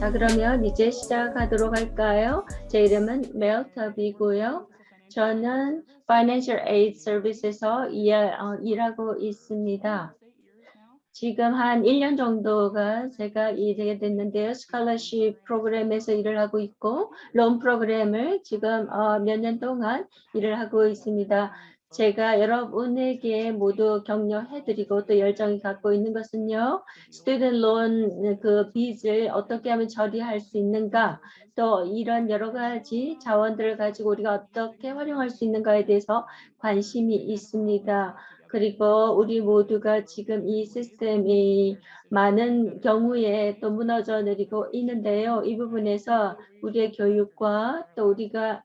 자, 그러면 이제 시작하도록 할까요? 제 이름은 멜터비고요. 저는 Financial Aid Service에서 일하고 있습니다. 지금 한 1년 정도가 제가 일하게 됐는데요. 스칼러십 프로그램에서 일을 하고 있고 론 프로그램을 지금 몇 년 동안 일을 하고 있습니다. 제가 여러분에게 모두 격려해드리고 또 열정이 갖고 있는 것은요. 스튜던트 론 그 빚을 어떻게 하면 처리할 수 있는가, 또 이런 여러 가지 자원들을 가지고 우리가 어떻게 활용할 수 있는가에 대해서 관심이 있습니다. 그리고 우리 모두가 지금 이 시스템이 많은 경우에 또 무너져 내리고 있는데요. 이 부분에서 우리의 교육과 또 우리가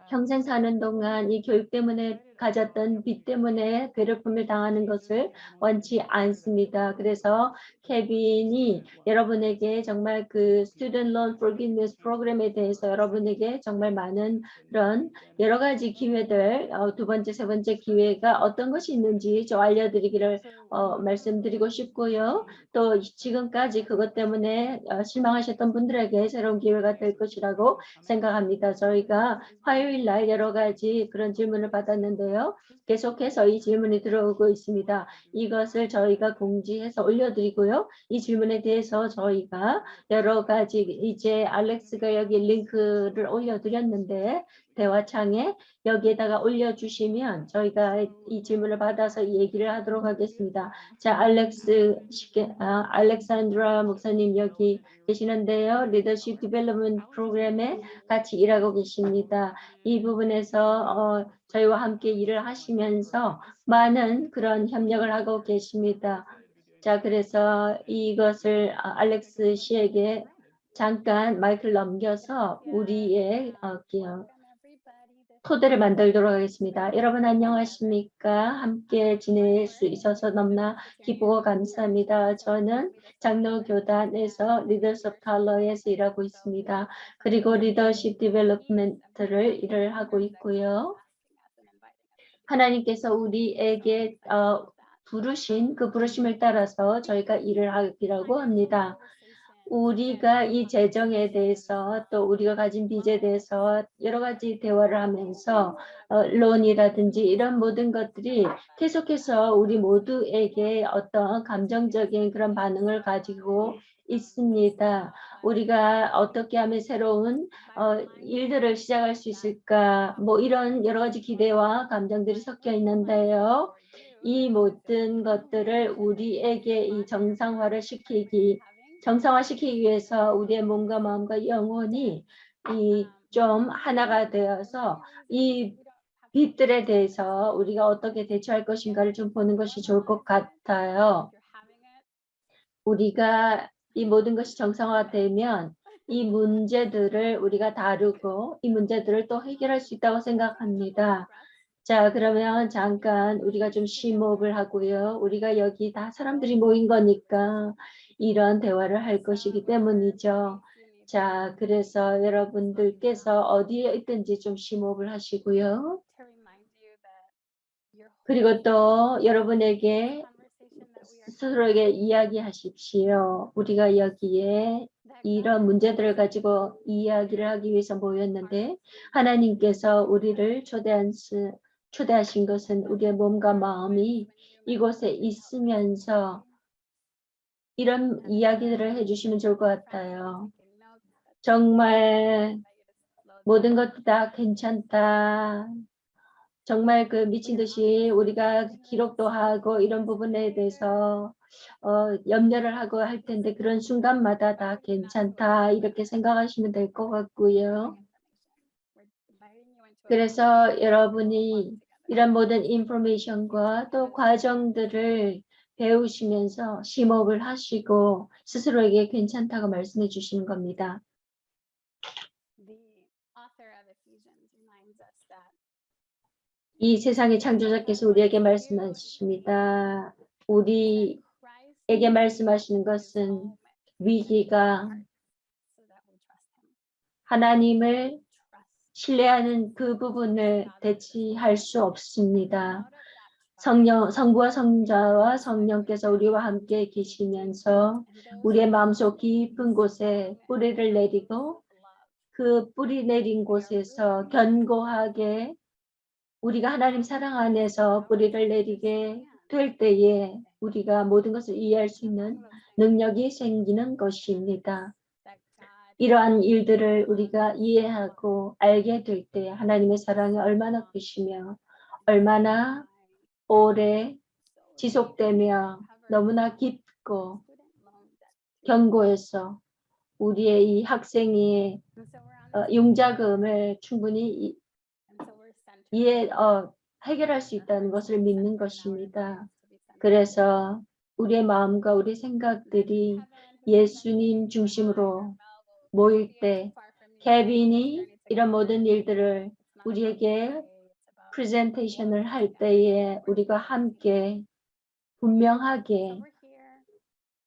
평생 사는 동안 이 교육 때문에 가졌던 빚 때문에 괴롭힘을 당하는 것을 원치 않습니다. 그래서 케빈이 여러분에게 정말 그 Student Loan Forgiveness 프로그램에 대해서 여러분에게 정말 많은 그런 여러 가지 기회들, 두 번째, 세 번째 기회가 어떤 것이 있는지 좀 알려드리기를 말씀드리고 싶고요. 또 지금까지 그것 때문에 실망하셨던 분들에게 새로운 기회가 될 것이라고 생각합니다. 저희가 화요일 날 여러 가지 그런 질문을 받았는데요. 계속해서 이 질문이 들어오고 있습니다. 이것을 저희가 공지해서 올려드리고요. 이 질문에 대해서 저희가 여러 가지 이제 알렉스가 여기 링크를 올려드렸는데 대화창에 여기에다가 올려주시면 저희가 이 질문을 받아서 이 얘기를 하도록 하겠습니다. 자, 알렉산드라 목사님 여기 계시는데요. 리더십 디벨롭먼트 프로그램에 같이 일하고 계십니다. 이 부분에서 저희와 함께 일을 하시면서 많은 그런 협력을 하고 계십니다. 자, 그래서 이것을 알렉스 씨에게 잠깐 마이크를 넘겨서 우리의 토대를 만들도록 하겠습니다. 여러분 안녕하십니까? 함께 지낼 수 있어서 너무나 기쁘고 감사합니다. 저는 장로교단에서 리더스 오브 컬러에서 일하고 있습니다. 그리고 리더십 디벨롭먼트를 일을 하고 있고요. 하나님께서 우리에게 부르신 그 부르심을 따라서 저희가 일을 하기라고 합니다. 우리가 이 재정에 대해서 또 우리가 가진 빚에 대해서 여러 가지 대화를 하면서 론이라든지 이런 모든 것들이 계속해서 우리 모두에게 어떤 감정적인 그런 반응을 가지고 있습니다. 우리가 어떻게 하면 새로운 일들을 시작할 수 있을까, 뭐 이런 여러 가지 기대와 감정들이 섞여 있는데요. 이 모든 것들을 우리에게 이 정상화시키기 위해서 우리의 몸과 마음과 영혼이 좀 하나가 되어서 이 빚들에 대해서 우리가 어떻게 대처할 것인가를 좀 보는 것이 좋을 것 같아요. 우리가 이 모든 것이 정상화되면 이 문제들을 우리가 다루고 이 문제들을 또 해결할 수 있다고 생각합니다. 자, 그러면 잠깐 우리가 좀 심호흡을 하고요. 우리가 여기 다 사람들이 모인 거니까 이런 대화를 할 것이기 때문이죠. 자, 그래서 여러분들께서 어디에 있든지 좀 심호흡을 하시고요. 그리고 또 여러분에게 스스로에게 이야기하십시오. 우리가 여기에 이런 문제들을 가지고 이야기를 하기 위해서 모였는데 하나님께서 우리를 초대하신 것은 우리의 몸과 마음이 이곳에 있으면서 이런 이야기들을 해주시면 좋을 것 같아요. 정말 모든 것도 다 괜찮다. 정말 그 미친 듯이 우리가 기록도 하고 이런 부분에 대해서 염려를 하고 할 텐데 그런 순간마다 다 괜찮다 이렇게 생각하시면 될 것 같고요. 그래서 여러분이 이런 모든 인포메이션과 또 과정들을 배우시면서 심호흡을 하시고 스스로에게 괜찮다고 말씀해 주시는 겁니다. 이 세상의 창조자께서 우리에게 말씀하십니다. 우리에게 말씀하시는 것은 위기가 하나님을 신뢰하는 그 부분을 대체할 수 없습니다. 성부와 성자와 성령께서 우리와 함께 계시면서 우리의 마음속 깊은 곳에 뿌리를 내리고 그 뿌리 내린 곳에서 견고하게 우리가 하나님 사랑 안에서 뿌리를 내리게 될 때에 우리가 모든 것을 이해할 수 있는 능력이 생기는 것입니다. 이러한 일들을 우리가 이해하고 알게 될 때 하나님의 사랑이 얼마나 크시며 얼마나 오래 지속되며 너무나 깊고 견고해서 우리의 이 학생의 융자금을 충분히 해결할 수 있다는 것을 믿는 것입니다. 그래서 우리의 마음과 우리 생각들이 예수님 중심으로 모일 때 케빈이 이런 모든 일들을 우리에게 프레젠테이션을 할 때에 우리가 함께 분명하게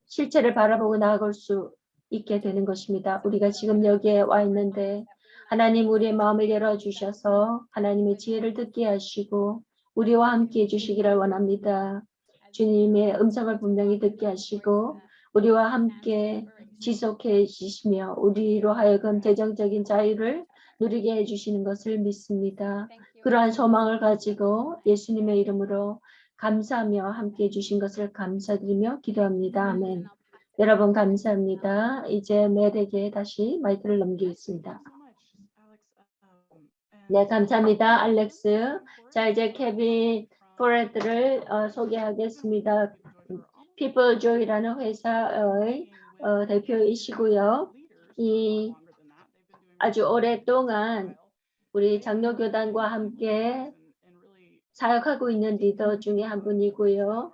실체를 바라보고 나아갈 수 있게 되는 것입니다. 우리가 지금 여기에 와 있는데 하나님 우리의 마음을 열어주셔서 하나님의 지혜를 듣게 하시고 우리와 함께 해주시기를 원합니다. 주님의 음성을 분명히 듣게 하시고 우리와 함께 지속해 주시며 우리로 하여금 재정적인 자유를 누리게 해주시는 것을 믿습니다. 그러한 소망을 가지고 예수님의 이름으로 감사하며 함께 해주신 것을 감사드리며 기도합니다. 아멘. 여러분 감사합니다. 이제 멜에게 다시 마이크를 넘기겠습니다. 네, 감사합니다. 알렉스. 자, 이제 케빈 포레드를 소개하겠습니다. People Joy라는 회사의 대표이시고요. 이 아주 오랫동안 우리 장로교단과 함께 사역하고 있는 리더 중에 한 분이고요.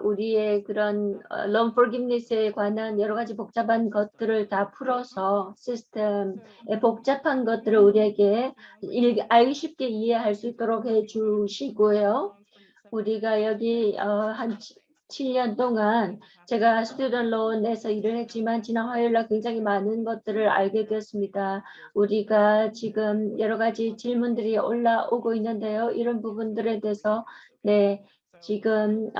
우리의 그런 loan forgiveness에 관한 여러 가지 복잡한 것들을 다 풀어서 시스템의 복잡한 것들을 우리에게 알기 쉽게 이해할 수 있도록 해주시고요. 우리가 여기 한 7년 동안 제가 스튜던트 론에서 일을 했지만 지난 화요일날 굉장히 많은 것들을 알게 되었습니다. 우리가 지금 여러 가지 질문들이 올라오고 있는데요. 이런 부분들에 대해서 지금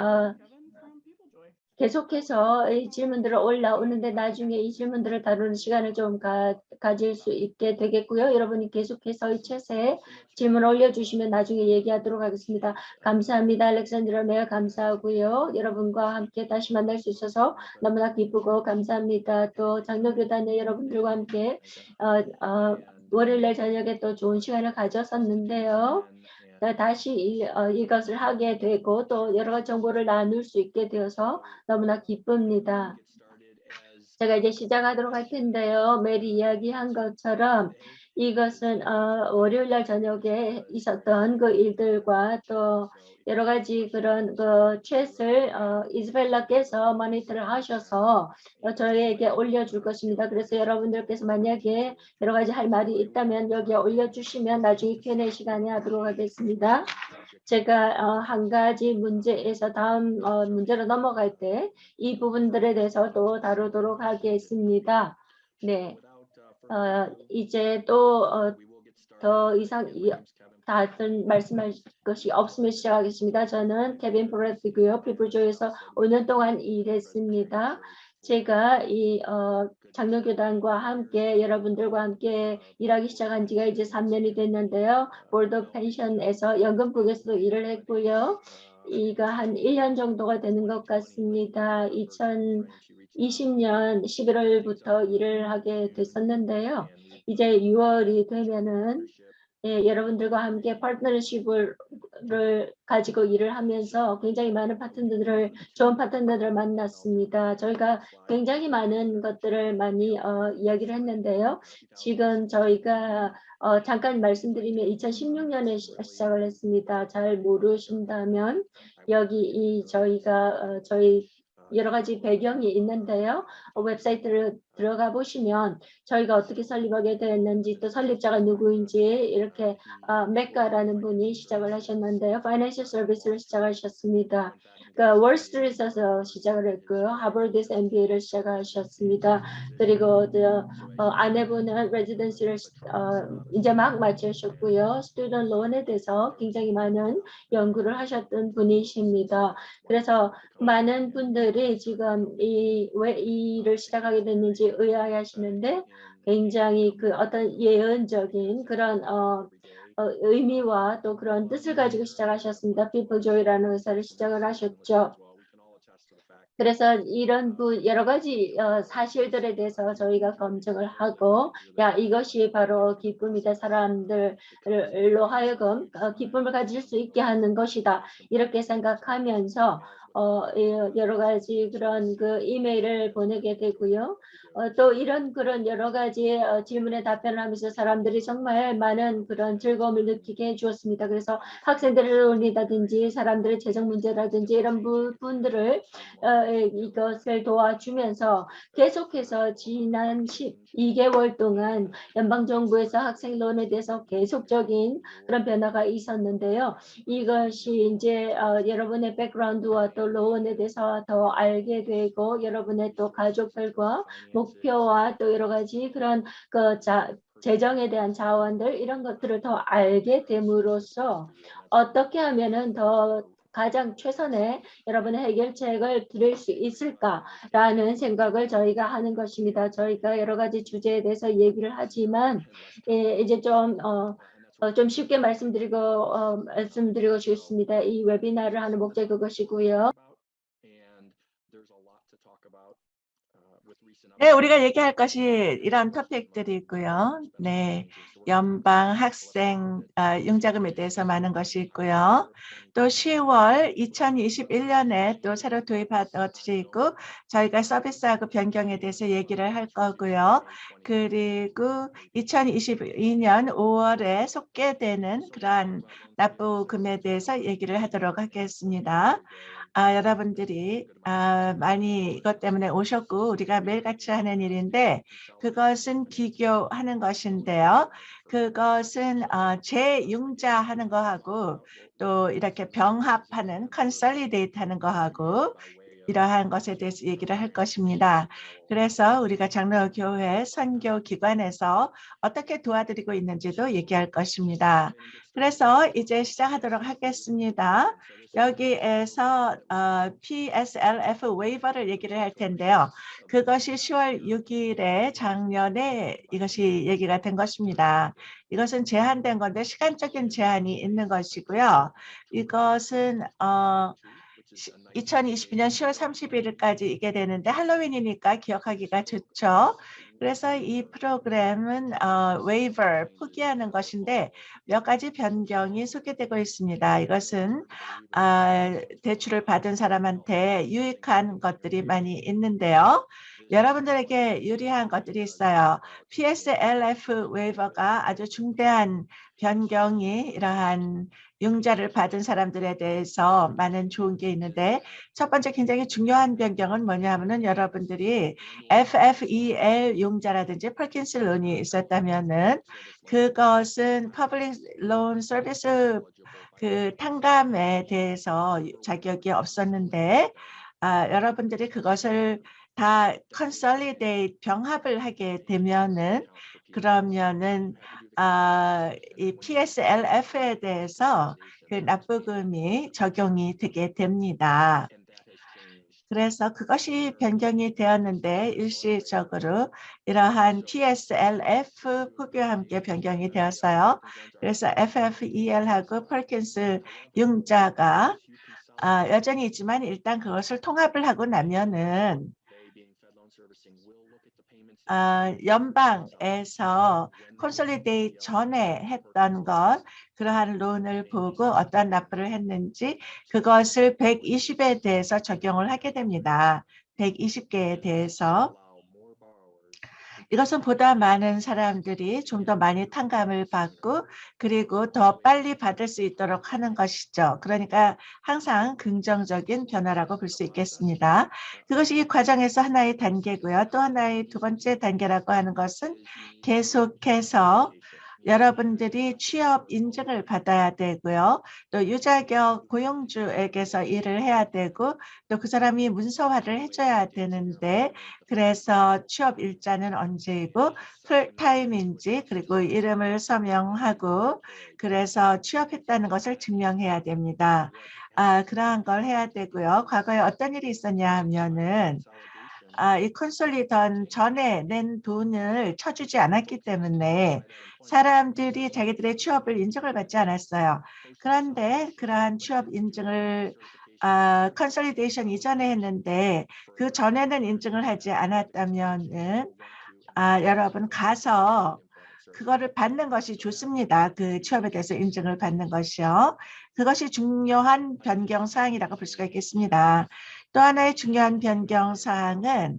계속해서 이 질문들을 올라오는데 나중에 이 질문들을 다루는 시간을 좀 가질 수 있게 되겠고요. 여러분이 계속해서 이 챗에 질문 올려주시면 나중에 얘기하도록 하겠습니다. 감사합니다. 알렉산드라 매우 감사하고요. 여러분과 함께 다시 만날 수 있어서 너무나 기쁘고 감사합니다. 또 장로교단의 여러분들과 함께 월요일날 저녁에 또 좋은 시간을 가졌었는데요. 다시 이것을 하게 되고 또 여러 가지 정보를 나눌 수 있게 되어서 너무나 기쁩니다. 제가 이제 시작하도록 할 텐데요. 메리 이야기한 것처럼 이것은 월요일날 저녁에 있었던 그 일들과 또 여러 가지 그런 그 챗을 이즈벨라께서 모니터를 하셔서 저에게 올려줄 것입니다. 그래서 여러분들께서 만약에 여러 가지 할 말이 있다면 여기에 올려주시면 나중에 Q&A 시간에 하도록 하겠습니다. 제가 한 가지 문제에서 다음 문제로 넘어갈 때 이 부분들에 대해서도 다루도록 하겠습니다. 네, 이제 또 더 이상 다른 말씀할 것이 없으면 시작하겠습니다. 저는 케빈 프레드고요. 피플조에서 5년 동안 일했습니다. 제가 이 장로교단과 함께 여러분들과 함께 일하기 시작한 지가 이제 3년이 됐는데요. 볼더 펜션에서 연금국에서도 일을 했고요. 이가 한 1년 정도가 되는 것 같습니다. 2020년 11월부터 일을 하게 됐었는데요. 이제 6월이 되면은 여러분들과 함께 파트너십을 가지고 일을 하면서 굉장히 많은 좋은 파트너들을 만났습니다. 저희가 굉장히 많은 것들을 많이 이야기를 했는데요. 지금 저희가 잠깐 말씀드리면 2016년에 시작을 했습니다. 잘 모르신다면 여기 저희가 저희 여러 가지 배경이 있는데요. 웹사이트를 들어가 보시면 저희가 어떻게 설립하게 됐는지 또 설립자가 누구인지 이렇게 메카라는 분이 시작을 하셨는데요. 파이낸셜 서비스를 시작하셨습니다. 그러니까 월스트리트에서 시작을 했고요. 하버드에서 MBA를 시작하셨습니다. 그리고 아내분은 레지던시를 이제 막 마치셨고요. 스튜던트 론에 대해서 굉장히 많은 연구를 하셨던 분이십니다. 그래서 많은 분들이 지금 왜 이 일을 시작하게 됐는지 의아해하시는데 굉장히 그 어떤 예언적인 그런 의미와 또 그런 뜻을 가지고 시작하셨습니다. 피플 조이라는 회사를 시작을 하셨죠. 그래서 이런 여러 가지 사실들에 대해서 저희가 검증을 하고 이것이 바로 기쁨이다. 사람들로 하여금 기쁨을 가질 수 있게 하는 것이다. 이렇게 생각하면서 여러 가지 그런 그 이메일을 보내게 되고요. 또 이런 그런 여러 가지 질문에 답변을 하면서 사람들이 정말 많은 그런 즐거움을 느끼게 해주었습니다. 그래서 학생들을 올리다든지 사람들의 재정 문제라든지 이런 부분들을 이것을 도와주면서 계속해서 지난 12개월 동안 연방정부에서 학생론에 대해서 계속적인 그런 변화가 있었는데요. 이것이 이제 여러분의 백그라운드와 또 로원에 대해서 더 알게 되고 여러분의 또 가족들과 목표와 또 여러 가지 그런 재정에 대한 자원들 이런 것들을 더 알게 됨으로써 어떻게 하면은 더 가장 최선의 여러분의 해결책을 드릴 수 있을까라는 생각을 저희가 하는 것입니다. 저희가 여러 가지 주제에 대해서 얘기를 하지만 이제 좀 쉽게 말씀드리고 싶습니다. 이 웨비나를 하는 목적이 그것이고요. 네, 우리가 얘기할 것이 이런 토픽들이 있고요. 네, 연방 학생 융자금에 대해서 많은 것이 있고요. 또 10월 2021년에 또 새로 도입한 것들이 있고 저희가 서비스하고 변경에 대해서 얘기를 할 거고요. 그리고 2022년 5월에 속개되는 그러한 납부금에 대해서 얘기를 하도록 하겠습니다. 여러분들이 많이 이것 때문에 오셨고 우리가 매일같이 하는 일인데 그것은 기교하는 것인데요. 그것은 재융자 하는 거하고 또 이렇게 병합하는 컨설리데이트 하는 거하고 이러한 것에 대해서 얘기를 할 것입니다. 그래서 우리가 장로교회 선교기관에서 어떻게 도와드리고 있는지도 얘기할 것입니다. 그래서 이제 시작하도록 하겠습니다. 여기에서 PSLF 웨이버를 얘기를 할 텐데요. 그것이 10월 6일에 작년에 이것이 얘기가 된 것입니다. 이것은 제한된 건데 시간적인 제한이 있는 것이고요. 이것은 2022년 10월 31일까지 이게 되는데 할로윈이니까 기억하기가 좋죠. 그래서 이 프로그램은 웨이버, 포기하는 것인데 몇 가지 변경이 소개되고 있습니다. 이것은 대출을 받은 사람한테 유익한 것들이 많이 있는데요. 여러분들에게 유리한 것들이 있어요. PSLF 웨이버가 아주 중대한 변경이 이러한 융자를 받은 사람들에 대해서 많은 좋은 게 있는데 첫 번째 굉장히 중요한 변경은 뭐냐면은 여러분들이 FFEL 융자라든지 퍼킨스 론이 있었다면은 그것은 퍼블릭 론 서비스 그 탕감에 대해서 자격이 없었는데 여러분들이 그것을 다 컨설리데이트 병합을 하게 되면은 그러면은 이 PSLF에 대해서 그 납부금이 적용이 되게 됩니다. 그래서 그것이 변경이 되었는데 일시적으로 이러한 PSLF 포교와 함께 변경이 되었어요. 그래서 FFEL하고 퍼킨스 융자가 여전히 있지만 일단 그것을 통합을 하고 나면은 연방에서 콘솔리데이트 전에 했던 것 그러한 론을 보고 어떤 납부를 했는지 그것을 120에 대해서 적용을 하게 됩니다. 120개에 대해서 이것은 보다 많은 사람들이 좀 더 많이 탕감을 받고 그리고 더 빨리 받을 수 있도록 하는 것이죠. 그러니까 항상 긍정적인 변화라고 볼 수 있겠습니다. 그것이 이 과정에서 하나의 단계고요. 또 하나의 두 번째 단계라고 하는 것은 계속해서 여러분들이 취업 인증을 받아야 되고요. 또 유자격 고용주에게서 일을 해야 되고 또 그 사람이 문서화를 해줘야 되는데 그래서 취업 일자는 언제이고 풀타임인지 그리고 이름을 서명하고 그래서 취업했다는 것을 증명해야 됩니다. 그러한 걸 해야 되고요. 과거에 어떤 일이 있었냐 하면은 이 콘솔리던 전에 낸 돈을 쳐주지 않았기 때문에 사람들이 자기들의 취업을 인정을 받지 않았어요. 그런데 그러한 취업 인증을 컨sol리데이션 이전에 했는데 그 전에는 인증을 하지 않았다면은 여러분 가서 그거를 받는 것이 좋습니다. 그 취업에 대해서 인증을 받는 것이요. 그것이 중요한 변경 사항이라고 볼 수가 있겠습니다. 또 하나의 중요한 변경 사항은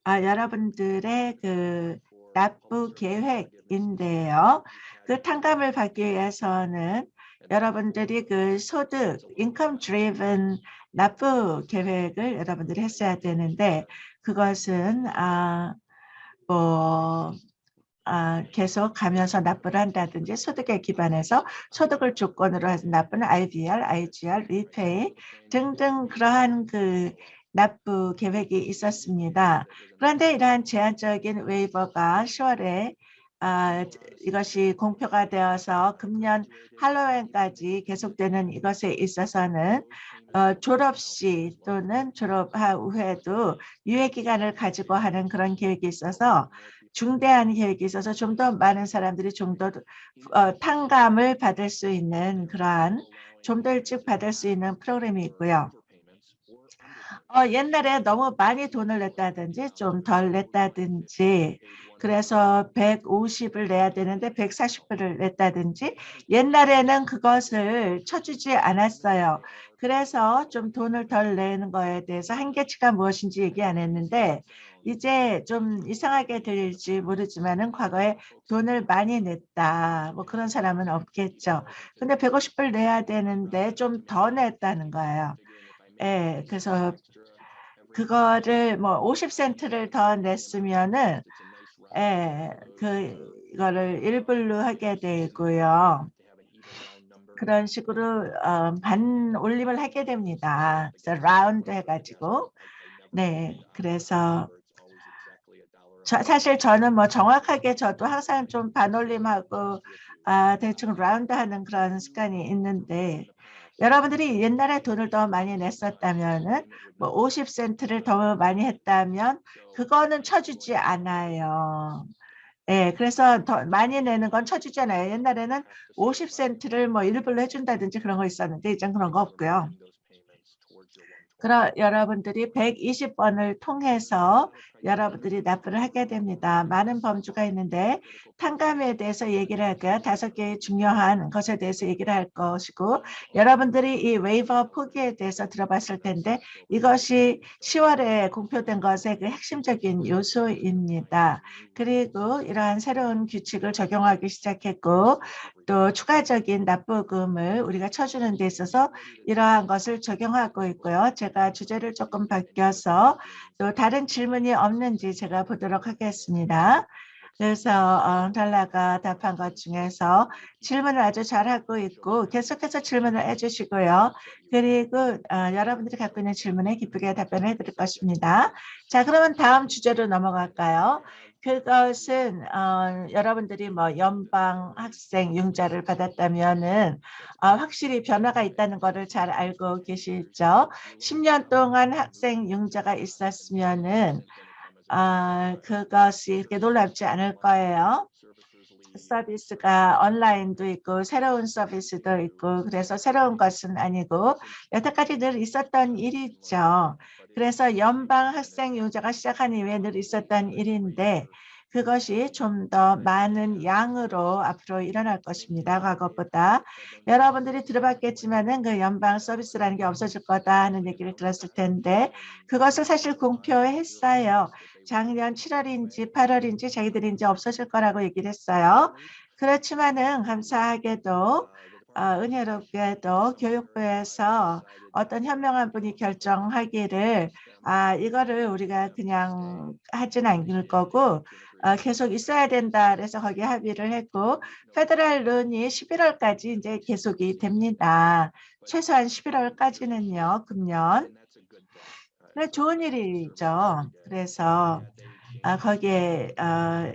여러분들의 그 납부 계획인데요. 그 탕감을 받기 위해서는 여러분들이 그 소득, 인컴 드리븐 납부 계획을 여러분들이 했어야 되는데 그것은 뭐 계속 가면서 납부를 한다든지 소득에 기반해서 소득을 조건으로 해서 납부는 IDR, IGR, 리페이 등등 그러한 그 납부 계획이 있었습니다. 그런데 이러한 제한적인 웨이버가 10월에 이것이 공표가 되어서 금년 할로윈까지 계속되는 이것에 있어서는 졸업 시 또는 졸업 후에도 유예 기간을 가지고 하는 그런 계획이 있어서 중대한 계획이 있어서 좀 더 많은 사람들이 좀 더 탕감을 받을 수 있는 그러한 좀 더 일찍 받을 수 있는 프로그램이 있고요. 옛날에 너무 많이 돈을 냈다든지 좀 덜 냈다든지 그래서 150을 내야 되는데 140불을 냈다든지 옛날에는 그것을 쳐주지 않았어요. 그래서 좀 돈을 덜 내는 거에 대해서 한계치가 무엇인지 얘기 안 했는데 이제 좀 이상하게 들릴지 모르지만은 과거에 돈을 많이 냈다. 뭐 그런 사람은 없겠죠. 근데 150불 내야 되는데 좀 더 냈다는 거예요. 예, 그래서 그거를 뭐 50센트를 더 냈으면은 그거를 1불로 하게 되고요. 그런 식으로 반 올림을 하게 됩니다. 그래서 라운드 해가지고 네, 그래서 사실 저는 뭐 정확하게 저도 항상 좀 반올림하고 대충 라운드 하는 그런 습관이 있는데 여러분들이 옛날에 돈을 더 많이 냈었다면은 뭐 50센트를 더 많이 했다면 그거는 쳐주지 않아요. 예, 그래서 더 많이 내는 건 쳐주잖아요. 옛날에는 50센트를 뭐 1불로 해준다든지 그런 거 있었는데 이젠 그런 거 없고요. 그럼 여러분들이 120번을 통해서 여러분들이 납부를 하게 됩니다. 많은 범주가 있는데 탕감에 대해서 얘기를 할까요? 5개의 중요한 것에 대해서 얘기를 할 것이고 여러분들이 이 웨이버 포기에 대해서 들어봤을 텐데 이것이 10월에 공표된 것의 그 핵심적인 요소입니다. 그리고 이러한 새로운 규칙을 적용하기 시작했고 또 추가적인 납부금을 우리가 쳐주는 데 있어서 이러한 것을 적용하고 있고요. 제가 주제를 조금 바뀌어서 또 다른 질문이 없는지 제가 보도록 하겠습니다. 그래서 달라가 답한 것 중에서 질문을 아주 잘하고 있고 계속해서 질문을 해주시고요. 그리고 여러분들이 갖고 있는 질문에 기쁘게 답변을 해드릴 것입니다. 자, 그러면 다음 주제로 넘어갈까요? 그것은 여러분들이 뭐 연방 학생 융자를 받았다면은 확실히 변화가 있다는 것을 잘 알고 계시죠? 10년 동안 학생 융자가 있었으면은 그것이 이렇게 놀랍지 않을 거예요. 서비스가 온라인도 있고 새로운 서비스도 있고 그래서 새로운 것은 아니고 여태까지 늘 있었던 일이죠. 그래서 연방 학생 융자가 시작한 이후에 늘 있었던 일인데 그것이 좀 더 많은 양으로 앞으로 일어날 것입니다. 과거보다. 여러분들이 들어봤겠지만은 그 연방 서비스라는 게 없어질 거다 하는 얘기를 들었을 텐데 그것을 사실 공표했어요. 작년 7월인지 8월인지 자기들이 이제 없어질 거라고 얘기를 했어요. 그렇지만은 감사하게도 은혜롭게도 교육부에서 어떤 현명한 분이 결정하기를 이거를 우리가 그냥 하진 않을 거고 계속 있어야 된다. 그래서 거기에 합의를 했고 페더럴 론이 11월까지 이제 계속이 됩니다. 최소한 11월까지는요. 금년. 네, 좋은 일이죠. 그래서 거기에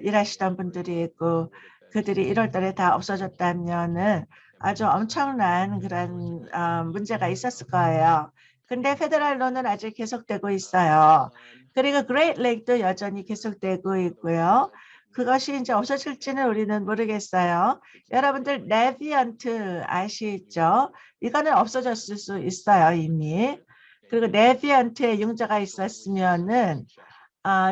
일하시던 분들이 있고 그들이 1월 달에 다 없어졌다면은 아주 엄청난 그런 문제가 있었을 거예요. 근데 페더럴 론은 아직 계속되고 있어요. 그리고 그레이트 레이크도 여전히 계속되고 있고요. 그것이 이제 없어질지는 우리는 모르겠어요. 여러분들 네비언트 아시죠? 이거는 없어졌을 수 있어요, 이미. 그리고 네비언트에 융자가 있었으면은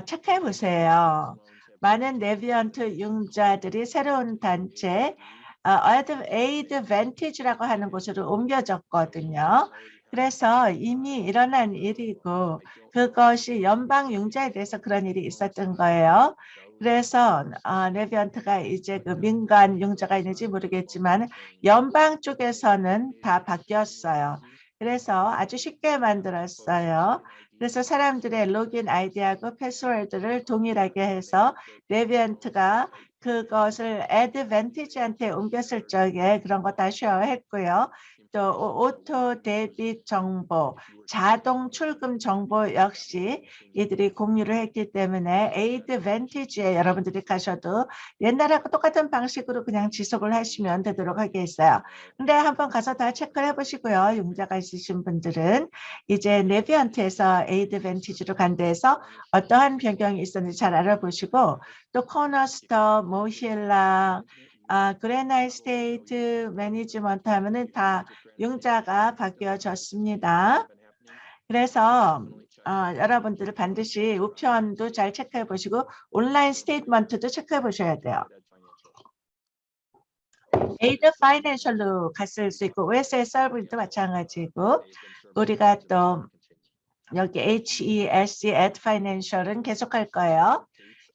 체크해 보세요. 많은 네비언트 융자들이 새로운 단체 에이드밴티지라고 하는 곳으로 옮겨졌거든요. 그래서 이미 일어난 일이고 그것이 연방 융자에 대해서 그런 일이 있었던 거예요. 그래서 네비언트가 이제 그 민간 융자가 있는지 모르겠지만 연방 쪽에서는 다 바뀌었어요. 그래서 아주 쉽게 만들었어요. 그래서 사람들의 로그인 아이디하고 패스워드를 동일하게 해서 네비언트가 그것을 애드밴티지한테 옮겼을 적에 그런 거 다 쉐어했고요. 또 오토 데빗 정보, 자동 출금 정보 역시 이들이 공유를 했기 때문에 에이드밴티지에 여러분들이 가셔도 옛날하고 똑같은 방식으로 그냥 지속을 하시면 되도록 하겠어요. 근데 한번 가서 다 체크를 해보시고요. 융자가 있으신 분들은 이제 네비언트에서 에이드밴티지로 간 데에서 어떠한 변경이 있었는지 잘 알아보시고 또 코너스터, 모힐라, 그레나이 스테이트 매니지먼트 하면은 다 융자가 바뀌어졌습니다. 그래서 여러분들 반드시 우편도 잘 체크해 보시고 온라인 스테이트먼트도 체크해 보셔야 돼요. 에이드 파이낸셜로 갔을 수 있고 OSS 서비스도 마찬가지고 우리가 또 여기 HESC at financial은 계속할 거예요.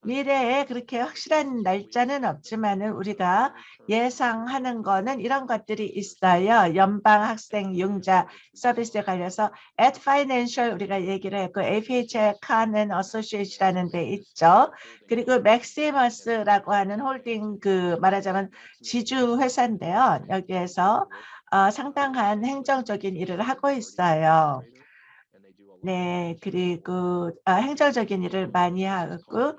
미래에 그렇게 확실한 날짜는 없지만은 우리가 예상하는 거는 이런 것들이 있어요. 연방 학생 융자 서비스에 관련해서 at financial 우리가 얘기를 했고 APH의 Khan Associates라는 데 있죠. 그리고 Maximus라고 하는 홀딩 말하자면 지주 회사인데요. 여기에서 상당한 행정적인 일을 하고 있어요. 네, 그리고 행정적인 일을 많이 하고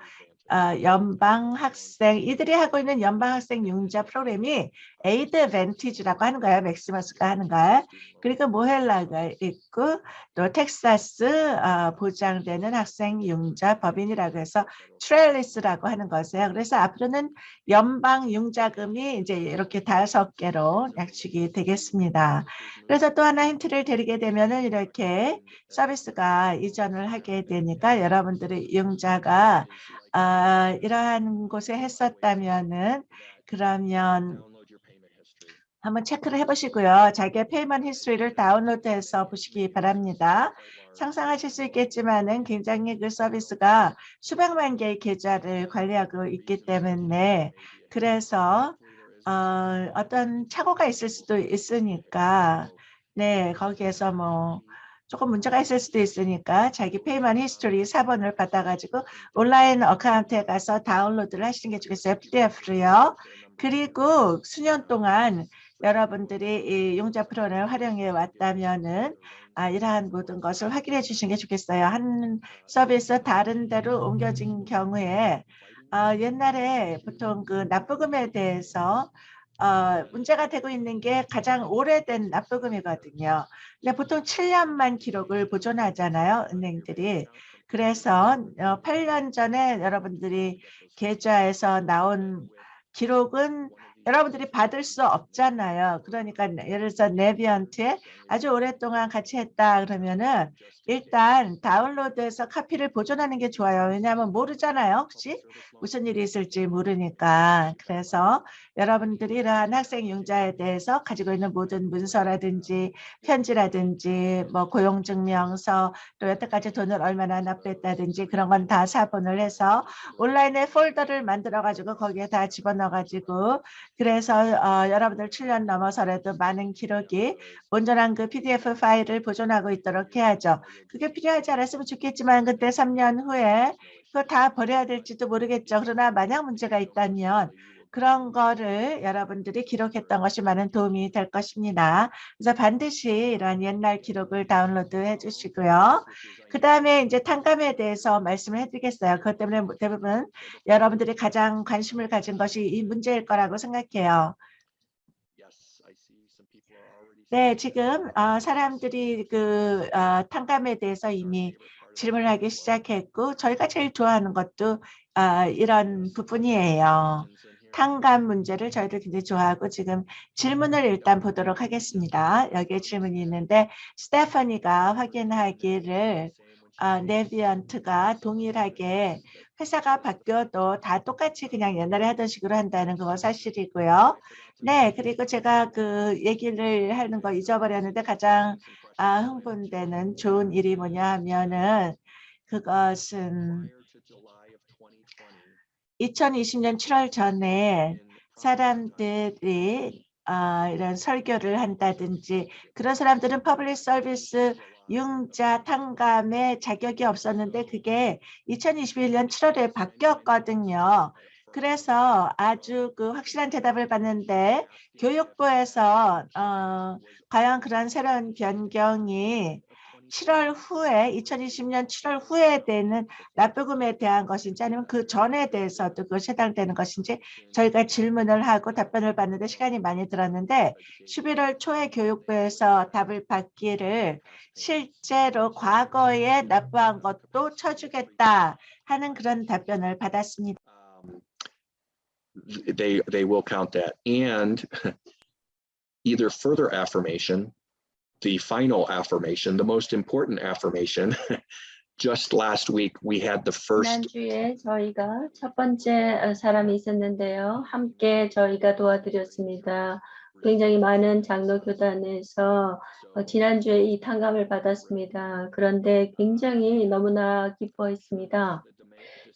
연방 학생 이들이 하고 있는 연방 학생 융자 프로그램이 에이드밴티지라고 하는 거예요. 맥시머스가 하는 거예요. 그리고 모헬라가 있고 또 텍사스 보장되는 학생 융자 법인이라고 해서 트레일리스라고 하는 것이에요. 그래서 앞으로는 연방 융자금이 이제 이렇게 5개로 약식이 되겠습니다. 그래서 또 하나 힌트를 드리게 되면은 이렇게 서비스가 이전을 하게 되니까 여러분들의 융자가 이러한 곳에 했었다면은 그러면 한번 체크를 해보시고요. 자기의 페이먼트 히스토리를 다운로드해서 보시기 바랍니다. 상상하실 수 있겠지만은 굉장히 그 서비스가 수백만 개의 계좌를 관리하고 있기 때문에 그래서 어떤 착오가 있을 수도 있으니까 네 거기에서 뭐 조금 문제가 있을 수도 있으니까 자기 페이먼트 히스토리 4번을 받아가지고 온라인 어카운트에 가서 다운로드를 하시는 게 좋겠어요. PDF로요. 그리고 수년 동안 여러분들이 이 융자 프로그램을 활용해 왔다면은 이러한 모든 것을 확인해 주시는 게 좋겠어요. 한 서비스 다른 데로 옮겨진 경우에 옛날에 보통 그 납부금에 대해서 문제가 되고 있는 게 가장 오래된 납부금이거든요. 근데 보통 7년만 기록을 보존하잖아요, 은행들이. 그래서 8년 전에 여러분들이 계좌에서 나온 기록은 여러분들이 받을 수 없잖아요. 그러니까 예를 들어서 네비언트에 아주 오랫동안 같이 했다 그러면은 일단 다운로드해서 카피를 보존하는 게 좋아요. 왜냐하면 모르잖아요. 혹시 무슨 일이 있을지 모르니까. 그래서 여러분들이 이러한 학생 융자에 대해서 가지고 있는 모든 문서라든지 편지라든지 뭐 고용증명서 또 여태까지 돈을 얼마나 납부했다든지 그런 건 다 사본을 해서 온라인에 폴더를 만들어 가지고 거기에 다 집어넣어 가지고 그래서 여러분들 7년 넘어서라도 많은 기록이 온전한 그 PDF 파일을 보존하고 있도록 해야죠. 그게 필요하지 않았으면 좋겠지만 그때 3년 후에 그거 다 버려야 될지도 모르겠죠. 그러나 만약 문제가 있다면 그런 거를 여러분들이 기록했던 것이 많은 도움이 될 것입니다. 그래서 반드시 이런 옛날 기록을 다운로드 해 주시고요. 그 다음에 이제 탕감에 대해서 말씀을 해드리겠어요. 그것 때문에 대부분 여러분들이 가장 관심을 가진 것이 이 문제일 거라고 생각해요. 네, 지금 사람들이 그 탕감에 대해서 이미 질문하기 시작했고 저희가 제일 좋아하는 것도 이런 부분이에요. 탕감 문제를 저희들 굉장히 좋아하고 지금 질문을 일단 보도록 하겠습니다. 여기에 질문이 있는데 스테파니가 확인하기를 네비언트가 동일하게 회사가 바뀌어도 다 똑같이 그냥 옛날에 하던 식으로 한다는 거 사실이고요. 네, 그리고 제가 그 얘기를 하는 거 잊어버렸는데 가장 흥분되는 좋은 일이 뭐냐 하면은 그것은 2020년 7월 전에 사람들이 이런 설교를 한다든지 그런 사람들은 퍼블릭 서비스 융자 탕감의 자격이 없었는데 그게 2021년 7월에 바뀌었거든요. 그래서 아주 그 확실한 대답을 받는데 교육부에서 과연 그런 새로운 변경이 7월 후에 2020년 7월 후에 되는 납부금에 대한 것인지 아니면 그 전에 대해서도 그것이 해당되는 것인지 저희가 질문을 하고 답변을 받는데 시간이 많이 들었는데 11월 초에 교육부에서 답을 받기를 실제로 과거에 납부한 것도 쳐주겠다 하는 그런 답변을 받았습니다. They will count that, and either further affirmation, the final affirmation, the most important affirmation. Just last week we had the first. 지난주에 저희가 첫 번째 사람이 있었는데요. 함께 저희가 도와드렸습니다. 굉장히 많은 장로 교단에서 지난주에 이 탕감을 받았습니다. 그런데 굉장히 너무나 기뻐했습니다.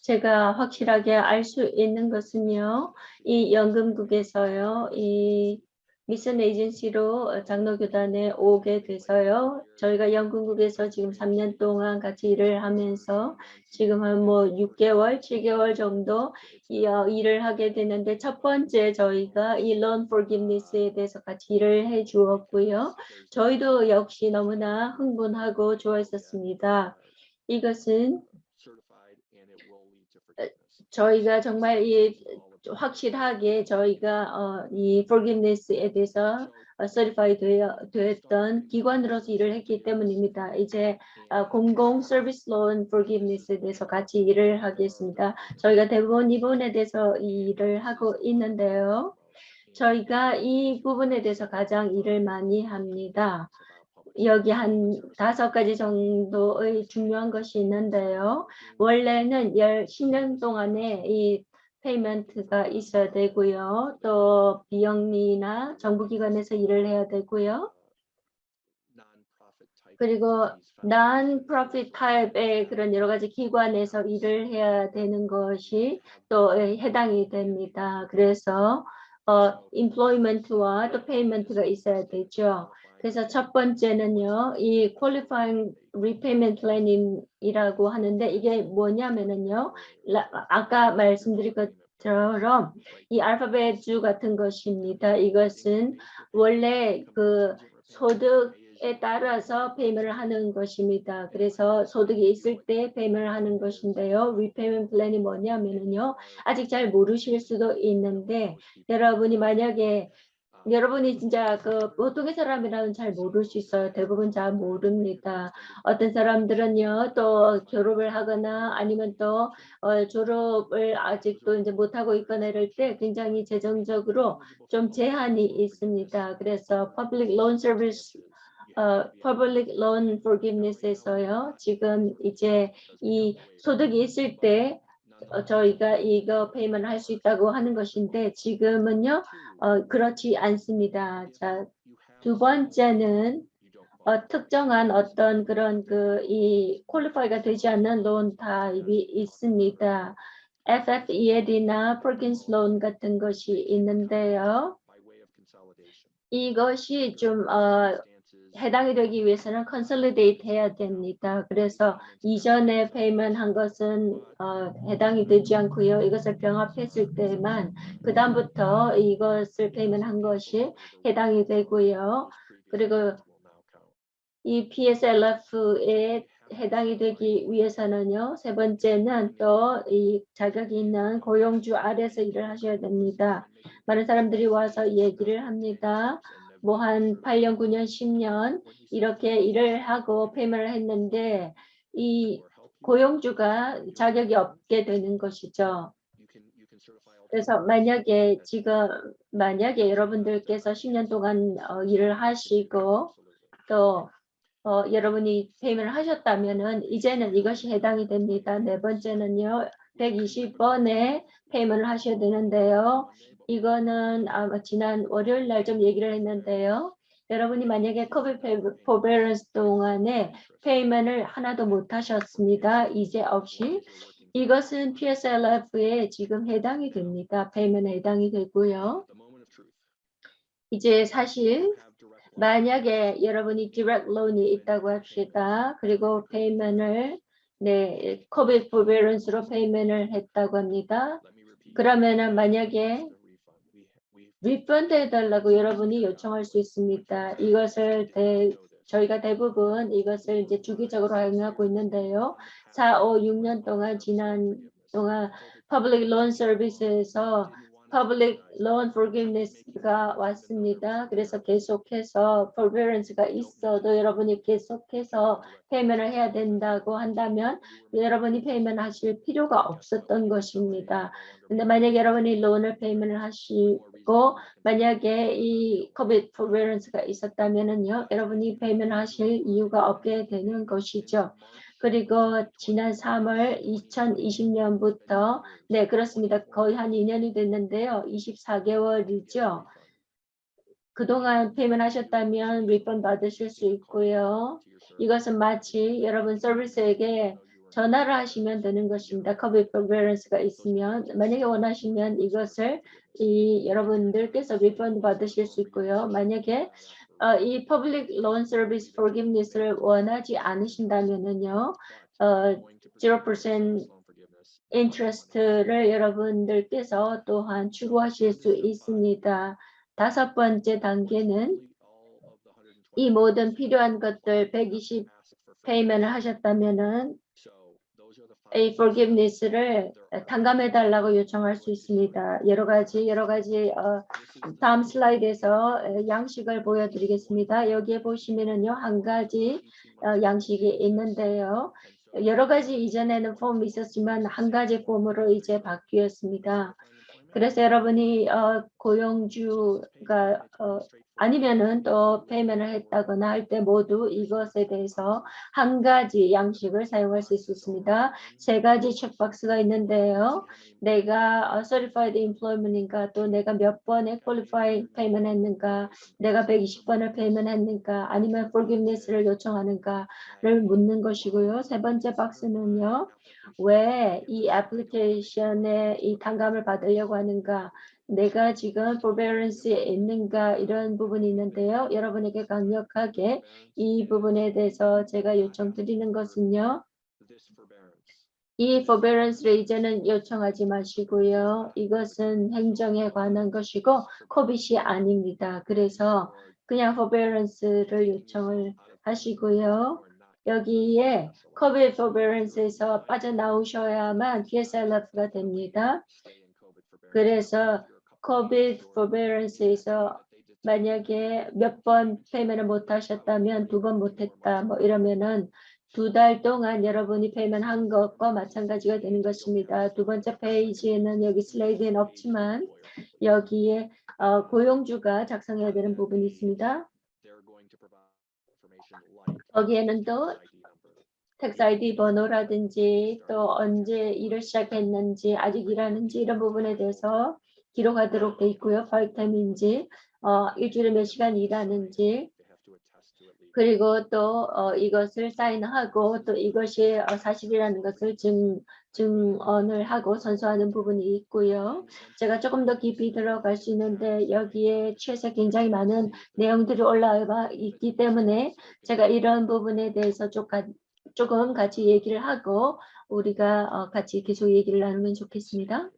제가 확실하게 알 수 있는 것은요, 이 연금국에서요, 이 미션 에이전시로 장로교단에 오게 돼서요, 저희가 연금국에서 지금 3년 동안 같이 일을 하면서 지금 한 뭐 6개월, 7개월 정도 일을 하게 되는데 첫 번째 저희가 이 loan forgiveness에 대해서 같이 일을 해 주었고요. 저희도 역시 너무나 흥분하고 좋아했었습니다. 이것은 저희가 정말 확실하게 저희가 이 forgiveness에 대해서 certify 되었던 기관으로서 일을 했기 때문입니다. 이제 공공 서비스 loan forgiveness에 대해서 같이 일을 하겠습니다. 저희가 대부분 이 부분에 대해서 일을 하고 있는데요. 저희가 이 부분에 대해서 가장 일을 많이 합니다. 여기 한 5가지 정도의 중요한 것이 있는데요. 원래는 10년 동안에 이 페이먼트가 있어야 되고요. 또 비영리나 정부기관에서 일을 해야 되고요. 그리고 non-profit 타입의 그런 여러 가지 기관에서 일을 해야 되는 것이 또 해당이 됩니다. 그래서 employment와 또 payment가 있어야 되죠. 그래서 첫 번째는요, 이 qualifying repayment plan이라고 하는데 이게 뭐냐면은요, 아까 말씀드린 것처럼 이 알파벳주 같은 것입니다. 이것은 원래 그 소득에 따라서 페이먼트를 하는 것입니다. 그래서 소득이 있을 때 페이먼트를 하는 것인데요. repayment plan이 뭐냐면은요, 아직 잘 모르실 수도 있는데 여러분이 만약에 여러분이 진짜 그 보통의 사람이라면 잘 모를 수 있어요. 대부분 잘 모릅니다. 어떤 사람들은요, 또 졸업을 하거나 아니면 또 졸업을 아직도 이제 못하고 있거나 이럴 때 굉장히 재정적으로 좀 제한이 있습니다. 그래서 Public Loan Service, Public Loan Forgiveness에서요, 지금 이제 이 소득이 있을 때 저희가 이거 페이먼트 할 수 있다고 하는 것인데 지금은요 그렇지 않습니다. 자, 두 번째는 특정한 어떤 그런 이 퀄리파이가 되지 않는 론 타입이 있습니다. FFEAD나 Perkins Loan 같은 것이 있는데요. 이것이 좀 해당이 되기 위해서는 컨솔리데이트 해야 됩니다. 그래서 이전에 페이먼트 한 것은 해당이 되지 않고요. 이것을 병합했을 때만 그 다음부터 이것을 페이먼트 한 것이 해당이 되고요. 그리고 이 PSLF에 해당이 되기 위해서는요. 세 번째는 또 이 자격이 있는 고용주 아래서 일을 하셔야 됩니다. 많은 사람들이 와서 얘기를 합니다. 뭐 한 8년, 9년, 10년 이렇게 일을 하고 페이먼트를 했는데 이 고용주가 자격이 없게 되는 것이죠. 그래서 만약에 여러분들께서 10년 동안 일을 하시고 또 여러분이 페이먼트를 하셨다면은 이제는 이것이 해당이 됩니다. 네 번째는요. 120번에 페이먼트를 하셔야 되는데요. 이거는 아마 지난 월요일 날 좀 얘기를 했는데요. 여러분이 만약에 COVID forbearance 동안에 페이먼트를 하나도 못 하셨습니다. 이제 없이 이것은 PSLF에 지금 해당이 됩니다. 페이먼트에 해당이 되고요. 이제 사실 만약에 여러분이 direct loan이 있다고 합시다. 그리고 페이먼트를 COVID forbearance로 페이먼트를 했다고 합니다. 그러면은 만약에 리펀드 해달라고 여러분이 요청할 수 있습니다. 이것을 저희가 대부분 이것을 이제 주기적으로 hành 하고 있는데요. 4, 5, 6년 동안 지난 동안 Public Loan Service에서 Public Loan Forgiveness가 왔습니다. 그래서 계속해서 forbearance가 있어도 여러분이 계속해서 페이먼트를 해야 된다고 한다면 여러분이 페이먼트 하실 필요가 없었던 것입니다. 근데 만약에 여러분이 론을 페이먼트를 하시고 만약에 이 COVID forbearance가 있었다면은요, 여러분이 페이먼트 하실 이유가 없게 되는 것이죠. 그리고 지난 3월 2020년부터 그렇습니다. 거의 한 2년이 됐는데요. 24개월이죠. 그동안 페이먼트 하셨다면 리펀드 받으실 수 있고요. 이것은 마치 여러분 서비스에게 전화를 하시면 되는 것입니다. COVID forbearance가 있으면 만약에 원하시면 이것을 여러분들께서 리펀드 받으실 수 있고요. 만약에 이 Public Loan Service Forgiveness를 원하지 않으신다면은요, 0% interest를 여러분들께서 또한 추구하실 수 있습니다. 다섯 번째 단계는 이 모든 필요한 것들 120 페이먼트를 하셨다면은 이 forgiveness를 탕감해 달라고 요청할 수 있습니다. 여러 가지 다음 슬라이드에서 양식을 보여드리겠습니다. 여기에 보시면은요 한 가지 양식이 있는데요. 여러 가지 이전에는 폼이 있었지만 한 가지 폼으로 이제 바뀌었습니다. 그래서 여러분이 고용주가 아니면은 또 페이먼트를 했다거나 할 때 모두 이것에 대해서 한 가지 양식을 사용할 수 있습니다. 세 가지 체크박스가 있는데요. 내가 certified employment인가 또 내가 몇 번에 qualified payment 했는가 내가 120번을 payment 했는가 아니면 forgiveness를 요청하는가를 묻는 것이고요. 세 번째 박스는요. 왜 이 애플리케이션에 이 탕감을 받으려고 하는가 내가 지금 forbearance에 있는가 이런 부분이 있는데요. 여러분에게 강력하게 이 부분에 대해서 제가 요청드리는 것은요. 이 forbearance를 이제는 요청하지 마시고요. 이것은 행정에 관한 것이고 코빗이 아닙니다. 그래서 그냥 forbearance를 요청을 하시고요. 여기에 COVID forbearance에서 빠져나오셔야만 PSLF가 됩니다. 그래서 COVID forbearance에서 만약에 몇 번 페이먼을 못 하셨다면 2번 못했다 뭐 이러면은 2달 동안 여러분이 페이먼 한 것과 마찬가지가 되는 것입니다. 두 번째 페이지에는 여기 슬라이드에는 없지만 여기에 고용주가 작성해야 되는 부분이 있습니다. 거기에는 또 텍스 아이디 번호라든지 또 언제 일을 시작했는지 아직 일하는지 이런 부분에 대해서 기록하도록 돼 있고요. 파이타임인지 일주일에 몇 시간 일하는지 그리고 또 이것을 사인하고 또 이것이 사실이라는 것을 증언을 하고 선서하는 부분이 있고요. 제가 조금 더 깊이 들어갈 수 있는데 여기에 최소 굉장히 많은 내용들이 올라와 있기 때문에 제가 이런 부분에 대해서 조금 같이 얘기를 하고 우리가 같이 계속 얘기를 나누면 좋겠습니다.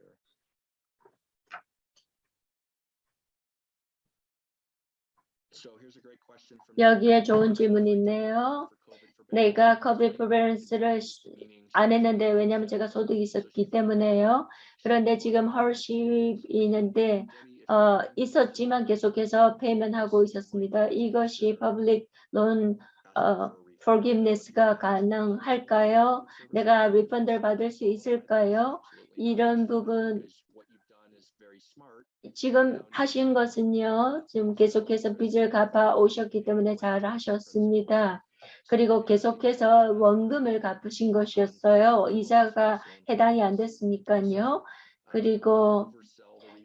여기에 좋은 질문이 있네요. 내가 COVID prevalence를 안 했는데 왜냐하면 제가 소득이 있었기 때문에요. 그런데 지금 hardship 있는데 있었지만 계속해서 페이먼하고 있었습니다. 이것이 public loan forgiveness가 가능할까요? 내가 리펀드를 받을 수 있을까요? 이런 부분 지금 하신 것은요. 지금 계속해서 빚을 갚아 오셨기 때문에 잘 하셨습니다. 그리고 계속해서 원금을 갚으신 것이었어요. 이자가 해당이 안 됐으니까요. 그리고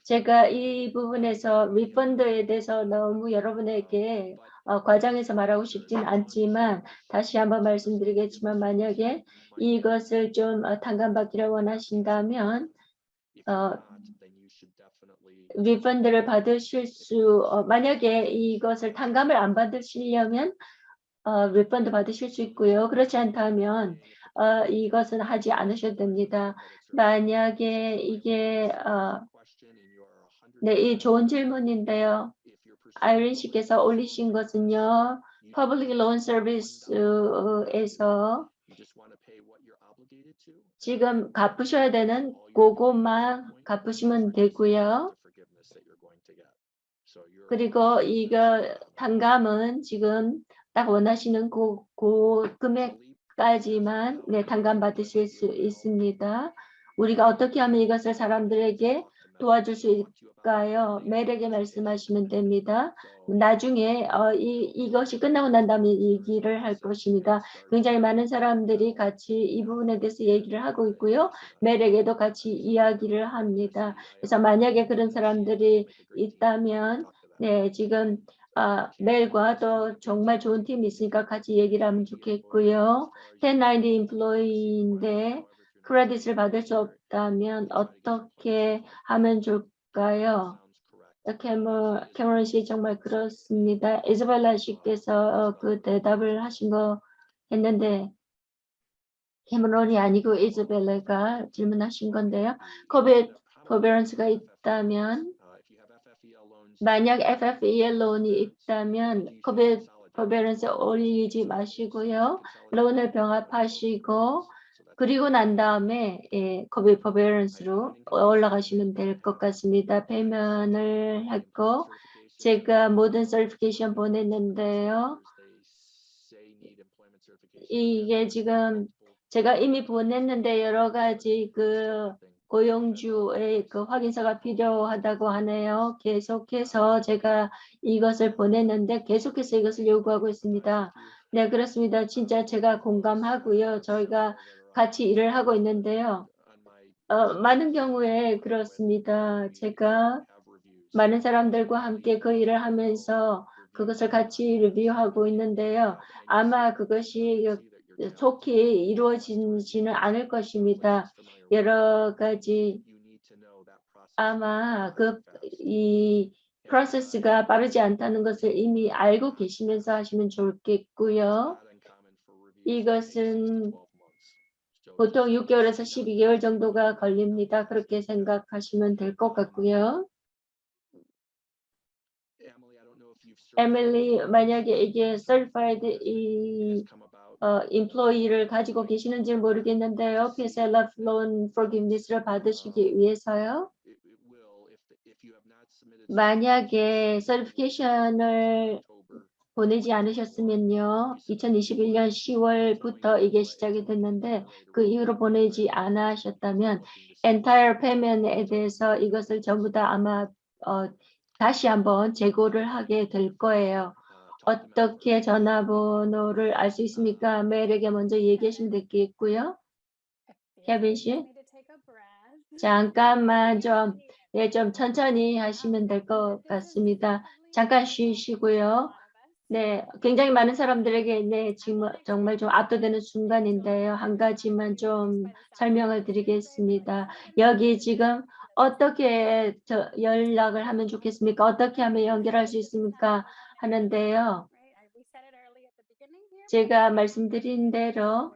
제가 이 부분에서 리펀드에 대해서 너무 여러분에게 과장해서 말하고 싶진 않지만 다시 한번 말씀드리겠지만 만약에 이것을 좀 탕감받기를 원하신다면 리펀드를 받으실 만약에 이것을 탕감을 안 받으시려면 리펀드 받으실 수 있고요. 그렇지 않다면 이것은 하지 않으셔도 됩니다. 만약에 이게 네, 이 좋은 질문인데요. 아이린 씨께서 올리신 것은요. Public Loan Service에서 지금 갚으셔야 되는 그것만 갚으시면 되고요. 그리고 이거 탕감은 지금 딱 원하시는 그 금액까지만 탕감 받으실 수 있습니다. 우리가 어떻게 하면 이것을 사람들에게 도와줄 수 있을까요? 멜에게 말씀하시면 됩니다. 나중에 이것이 끝나고 난 다음에 얘기를 할 것입니다. 굉장히 많은 사람들이 같이 이 부분에 대해서 얘기를 하고 있고요. 멜에게도 같이 이야기를 합니다. 그래서 만약에 그런 사람들이 있다면 네, 지금 멜과 또 정말 좋은 팀이 있으니까 같이 얘기를 하면 좋겠고요. 1090 인플로이인데 크레딧을 받을 수 없다면 어떻게 하면 좋을까요? 캐머런 씨 정말 그렇습니다. 이즈벨라 씨께서 그 대답을 하신 거 했는데 캐머런이 아니고 이즈벨라가 질문하신 건데요. 코비드 포베런스가 있다면 만약 FFEL 론이 있다면 코비드 포베런스 올리지 마시고요. 론을 병합하시고 그리고 난 다음에 코비드 포베런스로 올라가시면 될 것 같습니다. 페이먼을 했고 제가 모든 서티피케이션 보냈는데요. 이게 지금 제가 이미 보냈는데 여러 가지 그 고용주의 그 확인서가 필요하다고 하네요. 계속해서 제가 이것을 보냈는데 계속해서 이것을 요구하고 있습니다. 네, 그렇습니다. 진짜 제가 공감하고요. 저희가 같이 일을 하고 있는데요. 많은 경우에 그렇습니다. 제가 많은 사람들과 함께 그 일을 하면서 그것을 같이 리뷰하고 있는데요. 아마 그것이 속히 이루어지지는 않을 것입니다. 여러 가지 아마 이 프로세스가 빠르지 않다는 것을 이미 알고 계시면서 하시면 좋겠고요. 이것은 보통 6개월에서 12개월 정도가 걸립니다. 그렇게 생각하시면 될 것 같고요. 에밀리, 만약에 이게 certified employee를 가지고 계시는지 모르겠는데요. PSLF loan forgiveness를 받으시기 위해서요. 만약에 서티피케이션을 보내지 않으셨으면요. 2021년 10월부터 이게 시작이 됐는데 그 이후로 보내지 않으셨다면 entire payment에 대해서 이것을 전부 다 아마 다시 한번 재고를 하게 될 거예요. 어떻게 전화번호를 알 수 있습니까? 메일에게 먼저 얘기하시면 되겠고요. 케빈 씨, 잠깐만 좀 천천히 하시면 될 것 같습니다. 잠깐 쉬시고요. 네, 굉장히 많은 사람들에게 지금 정말 좀 압도되는 순간인데요. 한 가지만 좀 설명을 드리겠습니다. 여기 지금 어떻게 연락을 하면 좋겠습니까? 어떻게 하면 연결할 수 있습니까? 하는데요. 제가 말씀드린 대로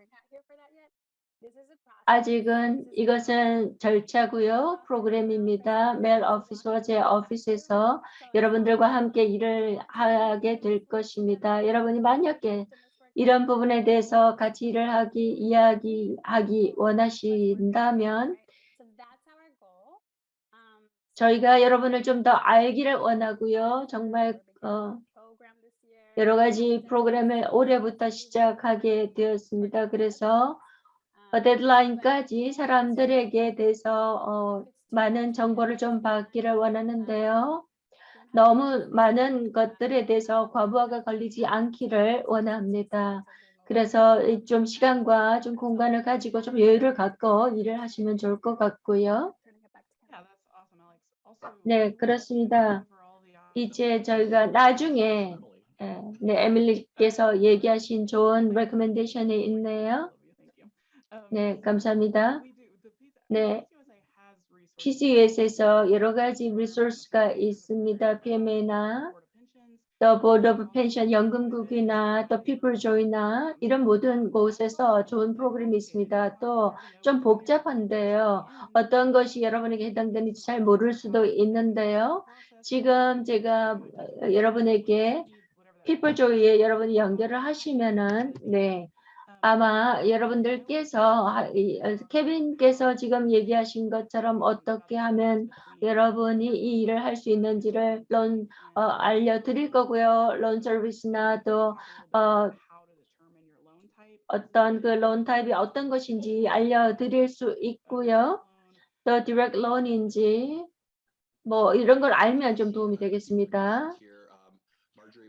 아직은 이것은 절차고요. 프로그램입니다. 메일 오피스와 제 오피스에서 여러분들과 함께 일을 하게 될 것입니다. 여러분이 만약에 이런 부분에 대해서 같이 일을 이야기하기 원하신다면 저희가 여러분을 좀 더 알기를 원하고요. 정말 여러 가지 프로그램을 올해부터 시작하게 되었습니다. 그래서 데드라인까지 사람들에게 대해서 많은 정보를 좀 받기를 원하는데요. 너무 많은 것들에 대해서 과부하가 걸리지 않기를 원합니다. 그래서 좀 시간과 좀 공간을 가지고 좀 여유를 갖고 일을 하시면 좋을 것 같고요. 네, 그렇습니다. 이제 저희가 나중에 네, 에밀리께서 얘기하신 좋은 레코멘데이션이 있네요. 네, 감사합니다. 네, PCUS에서 여러 가지 리소스가 있습니다. PMA나 또 보드 오브 펜션 연금국이나 또 피플조이나 이런 모든 곳에서 좋은 프로그램이 있습니다. 또 좀 복잡한데요. 어떤 것이 여러분에게 해당되는지 잘 모를 수도 있는데요. 지금 제가 여러분에게 피플조이에 여러분이 연결을 하시면은 네. 아마 여러분들께서 케빈께서 지금 얘기하신 것처럼 어떻게 하면 여러분이 이 일을 할 수 있는지를 알려드릴 거고요. 론 서비스나 또 어떤 그 론 타입이 어떤 것인지 알려드릴 수 있고요. 또 디렉트 론인지 뭐 이런 걸 알면 좀 도움이 되겠습니다.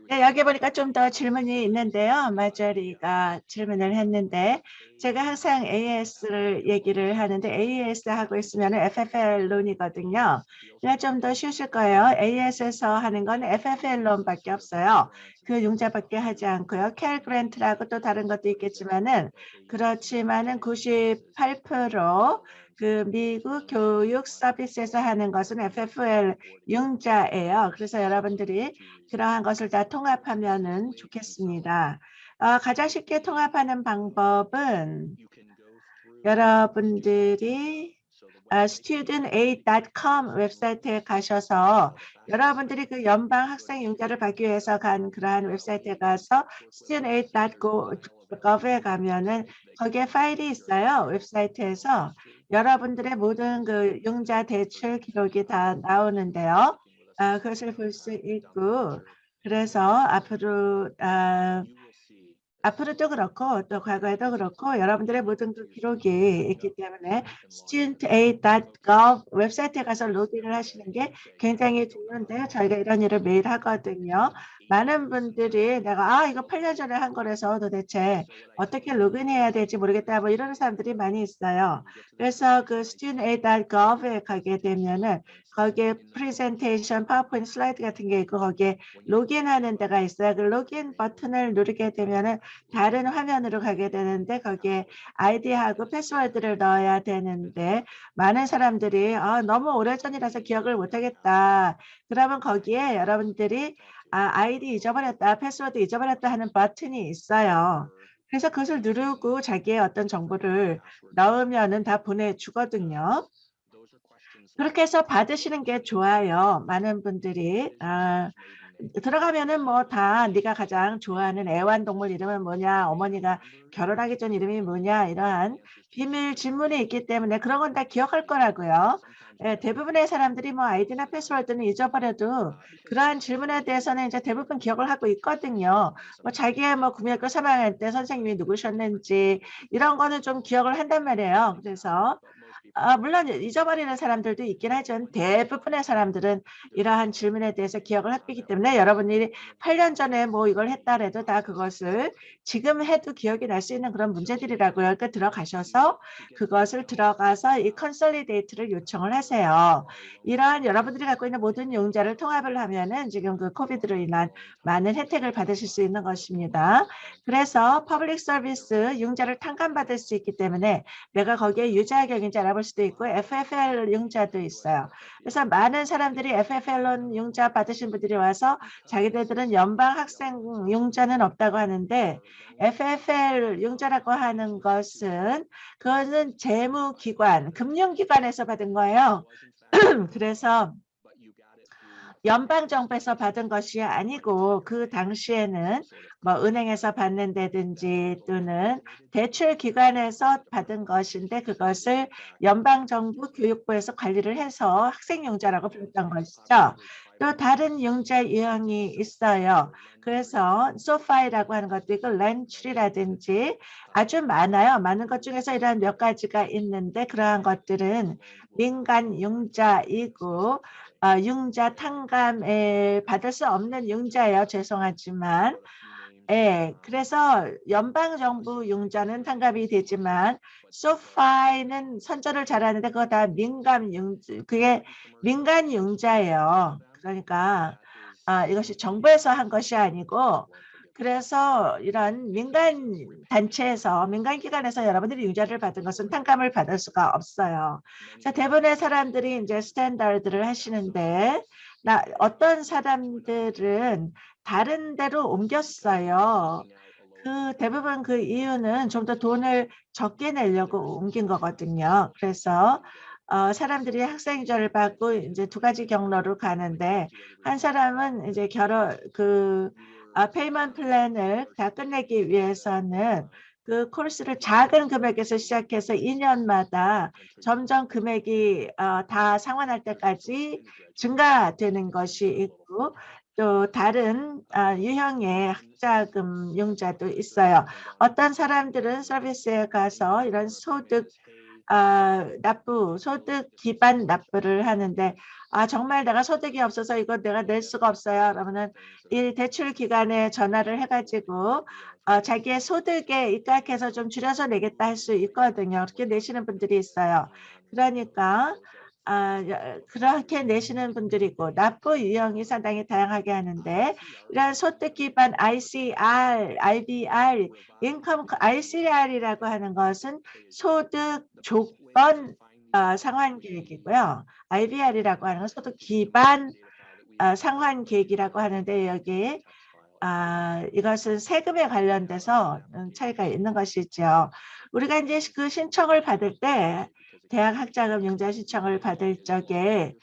네, 여기 보니까 좀 더 질문이 있는데요. 마저리가 질문을 했는데 제가 항상 AS를 얘기를 하는데 AS 하고 있으면 FFL론이거든요. 그냥 좀 더 쉬우실 거예요. AS에서 하는 건 FFL론밖에 없어요. 그 융자밖에 하지 않고요. 캘 그랜트라고 또 다른 것도 있겠지만은 그렇지만은 98%그 미국 교육 서비스에서 하는 것은 FFL 융자예요. 그래서 여러분들이 그러한 것을 다 통합하면은 좋겠습니다. 가장 쉽게 통합하는 방법은 여러분들이 studentaid.com 웹사이트에 가셔서 여러분들이 그 연방 학생 융자를 받기 위해서 간 그러한 웹사이트에 가서 studentaid.gov에 가면은 거기에 파일이 있어요. 웹사이트에서 여러분들의 모든 그 융자 대출 기록이 다 나오는데요. 그것을 볼 수 있고 그래서 앞으로도 그렇고 또 과거에도 그렇고 여러분들의 모든 그 기록이 있기 때문에 studentaid.gov 웹사이트에 가서 로그인을 하시는 게 굉장히 중요한데요. 저희가 이런 일을 매일 하거든요. 많은 분들이 내가 이거 8년 전에 한 거라서 도대체 어떻게 로그인해야 될지 모르겠다 뭐 이런 사람들이 많이 있어요. 그래서 그 studentaid.gov에 가게 되면은 거기에 프레젠테이션, 파워포인트 슬라이드 같은 게 있고 거기에 로그인하는 데가 있어요. 그 로그인 버튼을 누르게 되면은 다른 화면으로 가게 되는데 거기에 아이디하고 패스워드를 넣어야 되는데 많은 사람들이 너무 오래전이라서 기억을 못하겠다. 그러면 거기에 여러분들이 아이디 잊어버렸다, 패스워드 잊어버렸다 하는 버튼이 있어요. 그래서 그것을 누르고 자기의 어떤 정보를 넣으면은 다 보내주거든요. 그렇게 해서 받으시는 게 좋아요. 많은 분들이 들어가면은 뭐 다 네가 가장 좋아하는 애완동물 이름은 뭐냐, 어머니가 결혼하기 전 이름이 뭐냐, 이러한 비밀 질문이 있기 때문에 그런 건 다 기억할 거라고요. 예, 대부분의 사람들이 뭐 아이디나 패스워드는 잊어버려도 그러한 질문에 대해서는 이제 대부분 기억을 하고 있거든요. 뭐 자기의 뭐 국민학교 3학년 때 선생님이 누구셨는지 이런 거는 좀 기억을 한단 말이에요. 그래서 물론 잊어버리는 사람들도 있긴 하지만 대부분의 사람들은 이러한 질문에 대해서 기억을 하기 때문에 여러분들이 8년 전에 뭐 이걸 했다 해도 다 그것을 지금 해도 기억이 날 수 있는 그런 문제들이라고요. 그러니까 들어가셔서 그것을 들어가서 이 컨솔리데이트를 요청을 하세요. 이러한 여러분들이 갖고 있는 모든 용자를 통합을 하면은 지금 그 코비드로 인한 많은 혜택을 받으실 수 있는 것입니다. 그래서 퍼블릭 서비스 융자를 탕감받을 수 있기 때문에 내가 거기에 유자 격인지 알아볼 수도 있고 FFL 융자도 있어요. 그래서 많은 사람들이 FFL 융자 받으신 분들이 와서 자기들은 연방 학생 융자는 없다고 하는데 FFL 융자라고 하는 것은 그것은 재무기관, 금융기관에서 받은 거예요. 그래서 연방정부에서 받은 것이 아니고 그 당시에는 뭐 은행에서 받는다든지 또는 대출기관에서 받은 것인데 그것을 연방정부 교육부에서 관리를 해서 학생용자라고 불렀던 것이죠. 또 다른 용자 유형이 있어요. 그래서 소파이라고 하는 것도 있고 렌츄리라든지 아주 많아요. 많은 것 중에서 이런 몇 가지가 있는데 그러한 것들은 민간 융자이고 융자 탕감에 받을 수 없는 융자예요. 죄송하지만. 예, 그래서 연방정부 융자는 탕감이 되지만 소파이는 선전을 잘하는데 그거 다 그게 민간 융자예요. 그러니까 이것이 정부에서 한 것이 아니고 그래서 이런 민간 단체에서 민간 기관에서 여러분들이 융자를 받은 것은 탕감을 받을 수가 없어요. 자, 대부분의 사람들이 이제 스탠다드를 하시는데 어떤 사람들은 다른 데로 옮겼어요. 그 대부분 그 이유는 좀 더 돈을 적게 내려고 옮긴 거거든요. 그래서 사람들이 학생증을 받고 이제 두 가지 경로로 가는데 한 사람은 이제 페이먼트 플랜을 다 끝내기 위해서는 그 코र्스를 작은 금액에서 시작해서 2년마다 점점 금액이 다 상환할 때까지 증가되는 것이 있고 또 다른 유형의 학자금 융자도 있어요. 어떤 사람들은 서비스에 가서 이런 소득 기반 납부를 하는데 정말 내가 소득이 없어서 이거 내가 낼 수가 없어요. 그러면은 이 대출 기관에 전화를 해가지고 자기의 소득에 입각해서 좀 줄여서 내겠다 할 수 있거든요. 그렇게 내시는 분들이 있어요. 그러니까 그렇게 내시는 분들이 있고 납부 유형이 상당히 다양하게 하는데 이런 소득 기반 ICR, IBR, 인컴 ICR이라고 하는 것은 소득 조건 상환 계획이고요. IBR이라고 하는 건 소득 기반 상환 계획이라고 하는데 여기 이것은 세금에 관련돼서 차이가 있는 것이죠. 우리가 이제 그 신청을 받을 때 대학 학자금 융자 신청을 받을 적에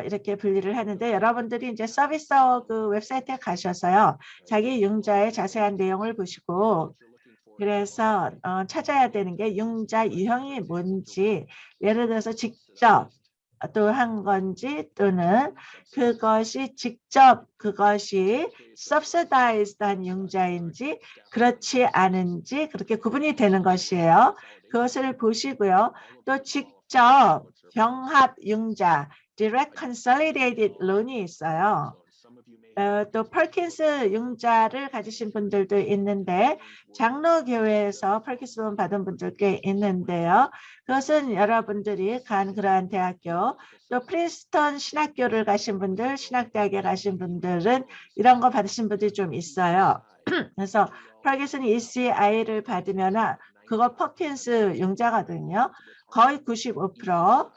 이렇게 분리를 하는데 여러분들이 이제 서비스어 그 웹사이트에 가셔서요. 자기 융자의 자세한 내용을 보시고 그래서 찾아야 되는 게 융자 유형이 뭔지 예를 들어서 직접 또 한 건지 또는 그것이 subsidized한 융자인지 그렇지 않은지 그렇게 구분이 되는 것이에요. 그것을 보시고요. 또 직접 병합 융자 direct consolidated loan이 있어요. 또 퍼킨스 융자를 가지신 분들도 있는데 장로교회에서 퍼킨스 론 받은 분들 꽤 있는데요. 그것은 여러분들이 간 그러한 대학교 또 프린스턴 신학교를 가신 분들, 신학대학에 가신 분들은 이런 거 받으신 분들이 좀 있어요. 그래서 퍼킨슨 ECI를 받으면 그거 퍼킨스 융자거든요. 거의 95%.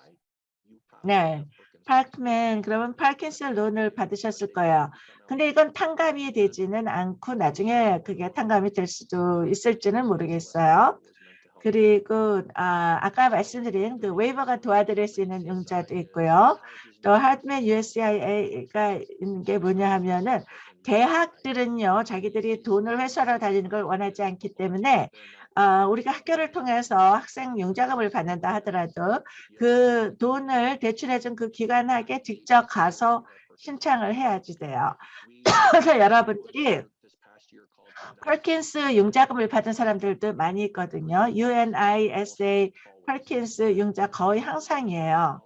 네. 파크맨 그러면 파킨슨 론을 받으셨을 거예요. 근데 이건 탕감이 되지는 않고 나중에 그게 탕감이 될 수도 있을지는 모르겠어요. 그리고 아까 말씀드린 그 웨이버가 도와드릴 수 있는 용자도 있고요. 또 하드맨 USCIA가 있는 게 뭐냐 하면은 대학들은요 자기들이 돈을 회수하러 다니는 걸 원하지 않기 때문에 우리가 학교를 통해서 학생 용자금을 받는다 하더라도 그 돈을 대출해준 그 기관에게 직접 가서 신청을 해야지 돼요. 그래서 여러분들이 퍼킨스 융자금을 받은 사람들도 많이 있거든요. UNISA 퍼킨스 융자 거의 항상이에요.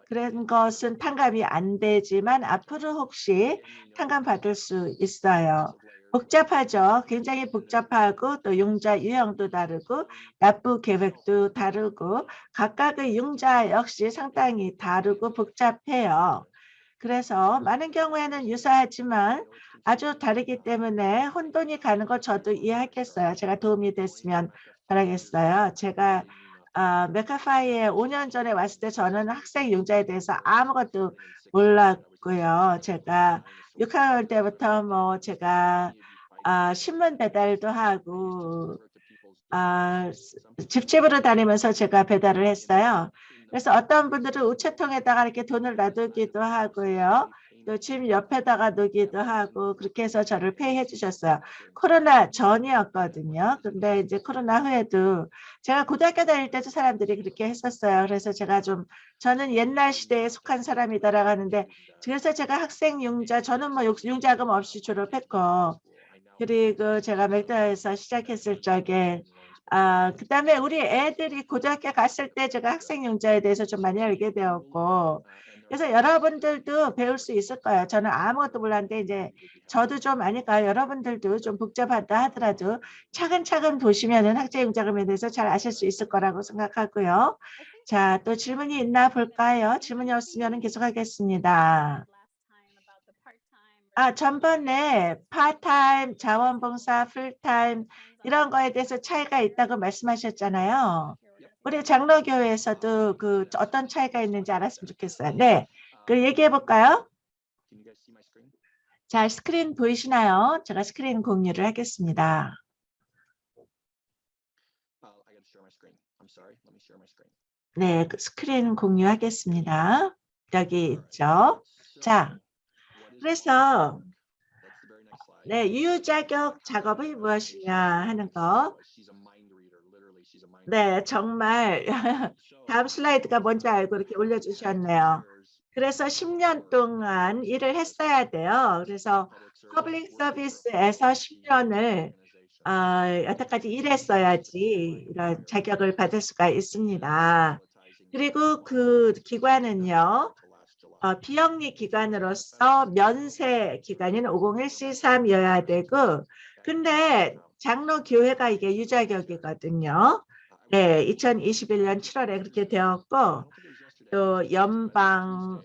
그런 것은 탕감이 안 되지만 앞으로 혹시 탕감 받을 수 있어요. 복잡하죠. 굉장히 복잡하고 또 융자 유형도 다르고 납부 계획도 다르고 각각의 융자 역시 상당히 다르고 복잡해요. 그래서 많은 경우에는 유사하지만 아주 다르기 때문에 혼돈이 가는 거 저도 이해하겠어요. 제가 도움이 됐으면 바라겠어요. 제가 메카파이에 5년 전에 왔을 때 저는 학생 융자에 대해서 아무것도 몰랐고요. 제가 6학년 때부터 뭐 제가 신문 배달도 하고 집집으로 다니면서 제가 배달을 했어요. 그래서 어떤 분들은 우체통에다가 이렇게 돈을 놔두기도 하고요. 또 집 옆에다가 놓기도 하고 그렇게 해서 저를 페이해 주셨어요. 코로나 전이었거든요. 근데 이제 코로나 후에도 제가 고등학교 다닐 때도 사람들이 그렇게 했었어요. 그래서 제가 저는 옛날 시대에 속한 사람이다라고 하는데 그래서 제가 학생 융자 저는 뭐 융자금 없이 졸업했고 그리고 제가 맥도날드에서 시작했을 적에 그다음에 우리 애들이 고등학교 갔을 때 제가 학생용자에 대해서 좀 많이 알게 되었고 그래서 여러분들도 배울 수 있을 거예요. 저는 아무것도 몰랐는데 이제 저도 좀 아니까 여러분들도 좀 복잡하다 하더라도 차근차근 보시면은 학생용자금에 대해서 잘 아실 수 있을 거라고 생각하고요. 자, 또 질문이 있나 볼까요? 질문이 없으면 계속하겠습니다. 전번에 파타임, 자원봉사, 풀타임 이런 거에 대해서 차이가 있다고 말씀하셨잖아요. 우리 장로교회에서도 그 어떤 차이가 있는지 알았으면 좋겠어요. 네, 그 얘기해 볼까요? 자, 스크린 보이시나요? 제가 스크린 공유를 하겠습니다. 네, 그 스크린 공유하겠습니다. 여기 있죠. 자, 그래서 네, 유효자격 작업이 무엇이냐 하는 거. 네, 정말 다음 슬라이드가 뭔지 알고 이렇게 올려주셨네요. 그래서 10년 동안 일을 했어야 돼요. 그래서 퍼블릭 서비스에서 10년을 여태까지 일했어야지 이런 자격을 받을 수가 있습니다. 그리고 그 기관은요. 비영리 기관으로서 면세 기관인 501C3이어야 되고 근데 장로교회가 이게 유자격이거든요. 네, 2021년 7월에 그렇게 되었고 또 연방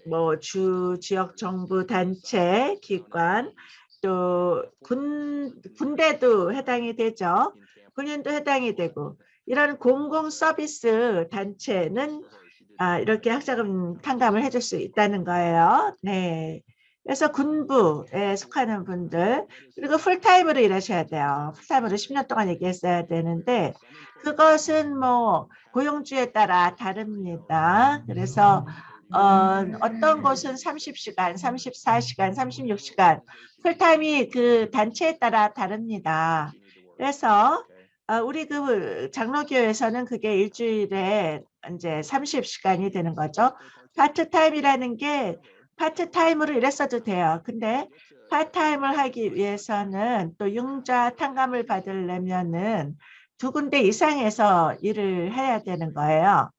지역 정부 단체 기관 또 군대도 해당이 되죠. 군인도 해당이 되고 이런 공공 서비스 단체는 이렇게 학자금 탕감을 해줄 수 있다는 거예요. 네. 그래서 군부에 속하는 분들 그리고 풀타임으로 일하셔야 돼요. 풀타임으로 10년 동안 얘기했어야 되는데 그것은 뭐 고용주에 따라 다릅니다. 그래서 어떤 곳은 30시간, 34시간, 36시간 풀타임이 그 단체에 따라 다릅니다. 그래서 우리 그 장로교에서는 그게 일주일에 이제 30시간이 되는 거죠. 파트타임이라는 게 파트타임으로 일했어도 돼요. 근데 파트타임을 하기 위해서는 또 융자 탕감을 받으려면은 2군데 이상에서 일을 해야 되는 거예요.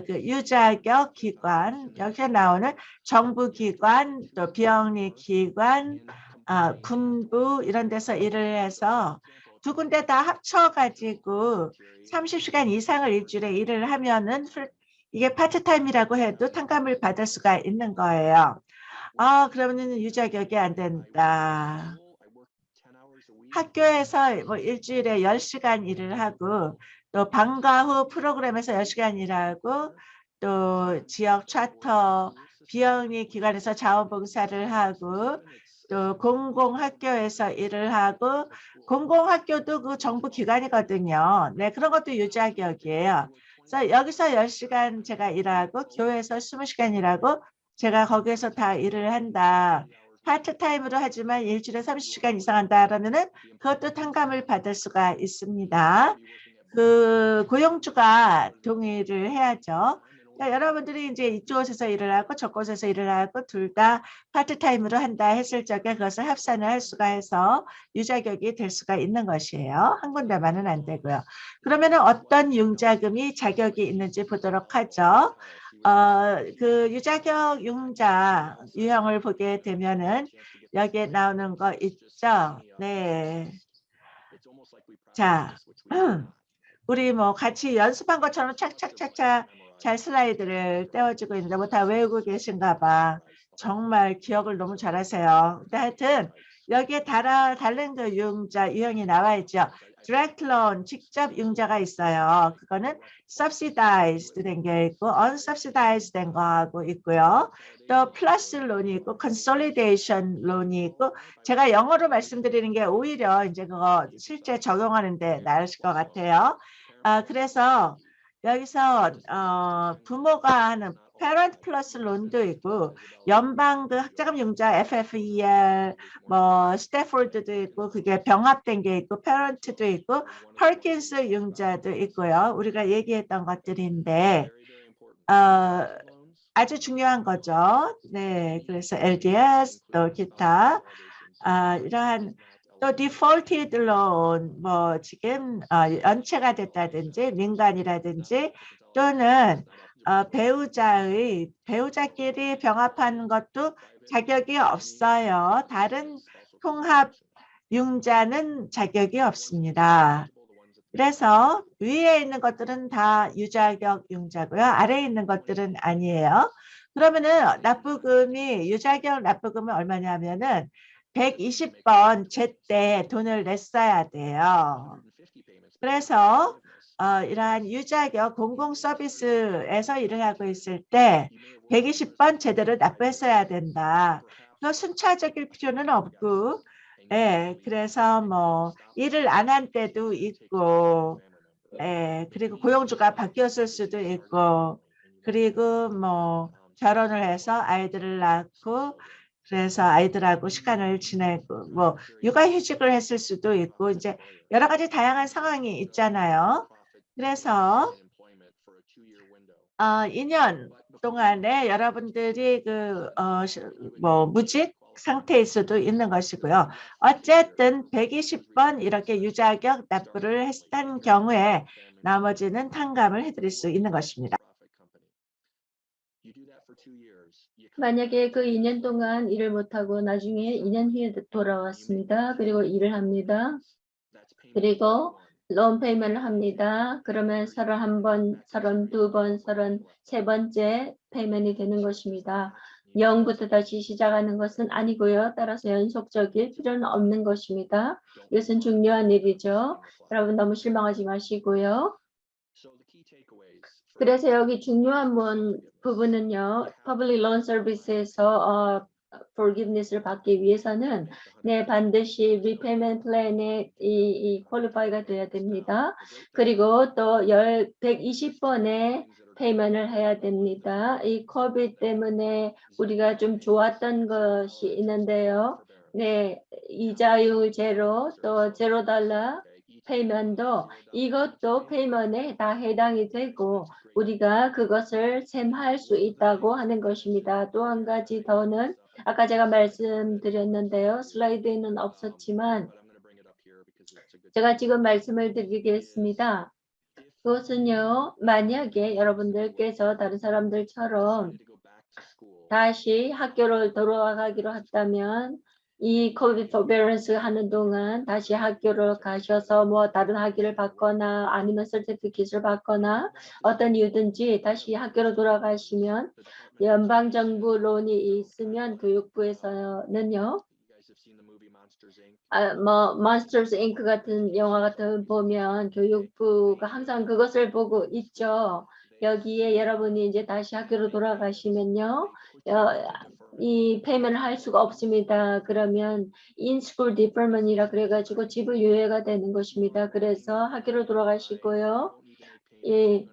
그 유자격 기관, 여기에 나오는 정부기관, 또 비영리 기관, 군부 이런 데서 일을 해서 2군데 다 합쳐가지고 30시간 이상을 일주일에 일을 하면은 이게 파트타임이라고 해도 탕감을 받을 수가 있는 거예요. 그러면 유자격이 안 된다. 학교에서 뭐 일주일에 10시간 일을 하고 또 방과 후 프로그램에서 10시간 일하고 또 지역 차터 비영리 기관에서 자원봉사를 하고 또 공공학교에서 일을 하고 공공학교도 그 정부 기관이거든요. 네, 그런 것도 유자격이에요. 그래서 여기서 10시간 제가 일하고 교회에서 20시간 일하고 제가 거기에서 다 일을 한다. 파트타임으로 하지만 일주일에 30시간 이상 한다 그러면은 그것도 탕감을 받을 수가 있습니다. 그 고용주가 동의를 해야죠. 그러니까 여러분들이 이제 이쪽에서 일을 하고 저곳에서 일을 하고 둘 다 파트타임으로 한다 했을 적에 그것을 합산을 할 수가 해서 유자격이 될 수가 있는 것이에요. 한 군데만은 안 되고요. 그러면은 어떤 융자금이 자격이 있는지 보도록 하죠. 그 유자격 융자 유형을 보게 되면은 여기에 나오는 거 있죠. 네. 자, 우리 뭐 같이 연습한 것처럼 착착착착 잘 슬라이드를 떼어주고 있는데 뭐 다 외우고 계신가 봐. 정말 기억을 너무 잘하세요. 근데 하여튼 여기에 다른 그 융자 유형이 나와 있죠. Direct loan, 직접 융자가 있어요. 그거는 subsidized 된 게 있고 unsubsidized 된 거하고 있고요. 또 플러스 론이 있고 consolidation 론이 있고 제가 영어로 말씀드리는 게 오히려 이제 그거 실제 적용하는데 나을 것 같아요. 그래서 여기서 부모가 하는 parent 플러스 론도 있고 연방 그 학자금 융자 FFER 뭐 스태포드도 있고 그게 병합된 게 있고 parent도 있고 퍼킨스 융자도 있고요. 우리가 얘기했던 것들인데 아주 중요한 거죠. 네, 그래서 LDS 또 기타 이러한 또 defaulted loan 뭐 지금 연체가 됐다든지 민간이라든지 또는 배우자끼리 병합하는 것도 자격이 없어요. 다른 통합 융자는 자격이 없습니다. 그래서 위에 있는 것들은 다 유자격 융자고요. 아래에 있는 것들은 아니에요. 그러면은 납부금이 유자격 납부금은 얼마냐면은 120번 제때 돈을 냈어야 돼요. 그래서 이러한 유자격 공공 서비스에서 일을 하고 있을 때 120번 제대로 납부했어야 된다. 그 순차적일 필요는 없고 예, 그래서 뭐 일을 안 한 때도 있고 예, 그리고 고용주가 바뀌었을 수도 있고 그리고 뭐 결혼을 해서 아이들을 낳고 그래서 아이들하고 시간을 지내고 뭐 육아휴직을 했을 수도 있고 이제 여러 가지 다양한 상황이 있잖아요. 그래서 2년 동안에 여러분들이 뭐 무직 상태일 수도 있는 것이고요. 어쨌든 120번 이렇게 유자격 납부를 했던 경우에 나머지는 탕감을 해드릴 수 있는 것입니다. 만약에 그 2년 동안 일을 못하고 나중에 2년 후에 돌아왔습니다. 그리고 일을 합니다. 그리고 론 페이먼을 합니다. 그러면 31번, 32번, 33번째 페이먼이 되는 것입니다. 0부터 다시 시작하는 것은 아니고요. 따라서 연속적일 필요는 없는 것입니다. 이것은 중요한 일이죠. 여러분 너무 실망하지 마시고요. 그래서 여기 중요한 부분은요. Public Loan Service에서 forgiveness를 받기 위해서는 반드시 repayment plan에 이 qualify가 돼야 됩니다. 그리고 또 120번의 payment을 해야 됩니다. 이 COVID 때문에 우리가 좀 좋았던 것이 있는데요. 네, 이자율 제로 또 $0 페이먼도 이것도 페이먼에 다 해당이 되고 우리가 그것을 셈할 수 있다고 하는 것입니다. 또 한 가지 더는 아까 제가 말씀드렸는데요. 슬라이드에는 없었지만 제가 지금 말씀을 드리겠습니다. 그것은요. 만약에 여러분들께서 다른 사람들처럼 다시 학교를 돌아가기로 했다면 이 COVID forbearance 하는 동안 다시 학교를 가셔서 뭐 다른 학위를 받거나 아니면 서티피킷을 받거나 어떤 이유든지 다시 학교로 돌아가시면 연방정부 론이 있으면 교육부에서는요. 뭐 Monsters Inc. 같은 영화 같은 보면 교육부가 항상 그것을 보고 있죠. 여기에 여러분이 이제 다시 학교로 돌아가시면요. 이 페이먼을 할 수가 없습니다. 그러면 in-school deferment이라 그래가지고 지불 유예가 되는 것입니다. 그래서 학교로 돌아가시고요. 이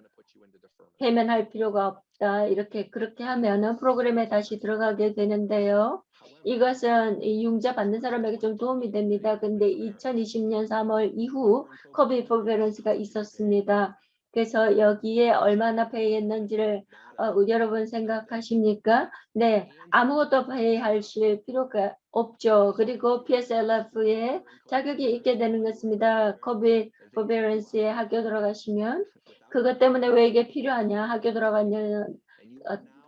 페이먼 할 필요가 없다. 그렇게 하면은 프로그램에 다시 들어가게 되는데요. 이것은 이 융자 받는 사람에게 좀 도움이 됩니다. 근데 2020년 3월 이후 COVID forbearance가 있었습니다. 그래서 여기에 얼마나 페이했는지를 여러분 생각하십니까? 네, 아무것도 페이하실 필요가 없죠. 그리고 PSLF에 자격이 있게 되는 것입니다. COVID forbearance에 학교 들어가시면 그것 때문에 왜 이게 필요하냐, 학교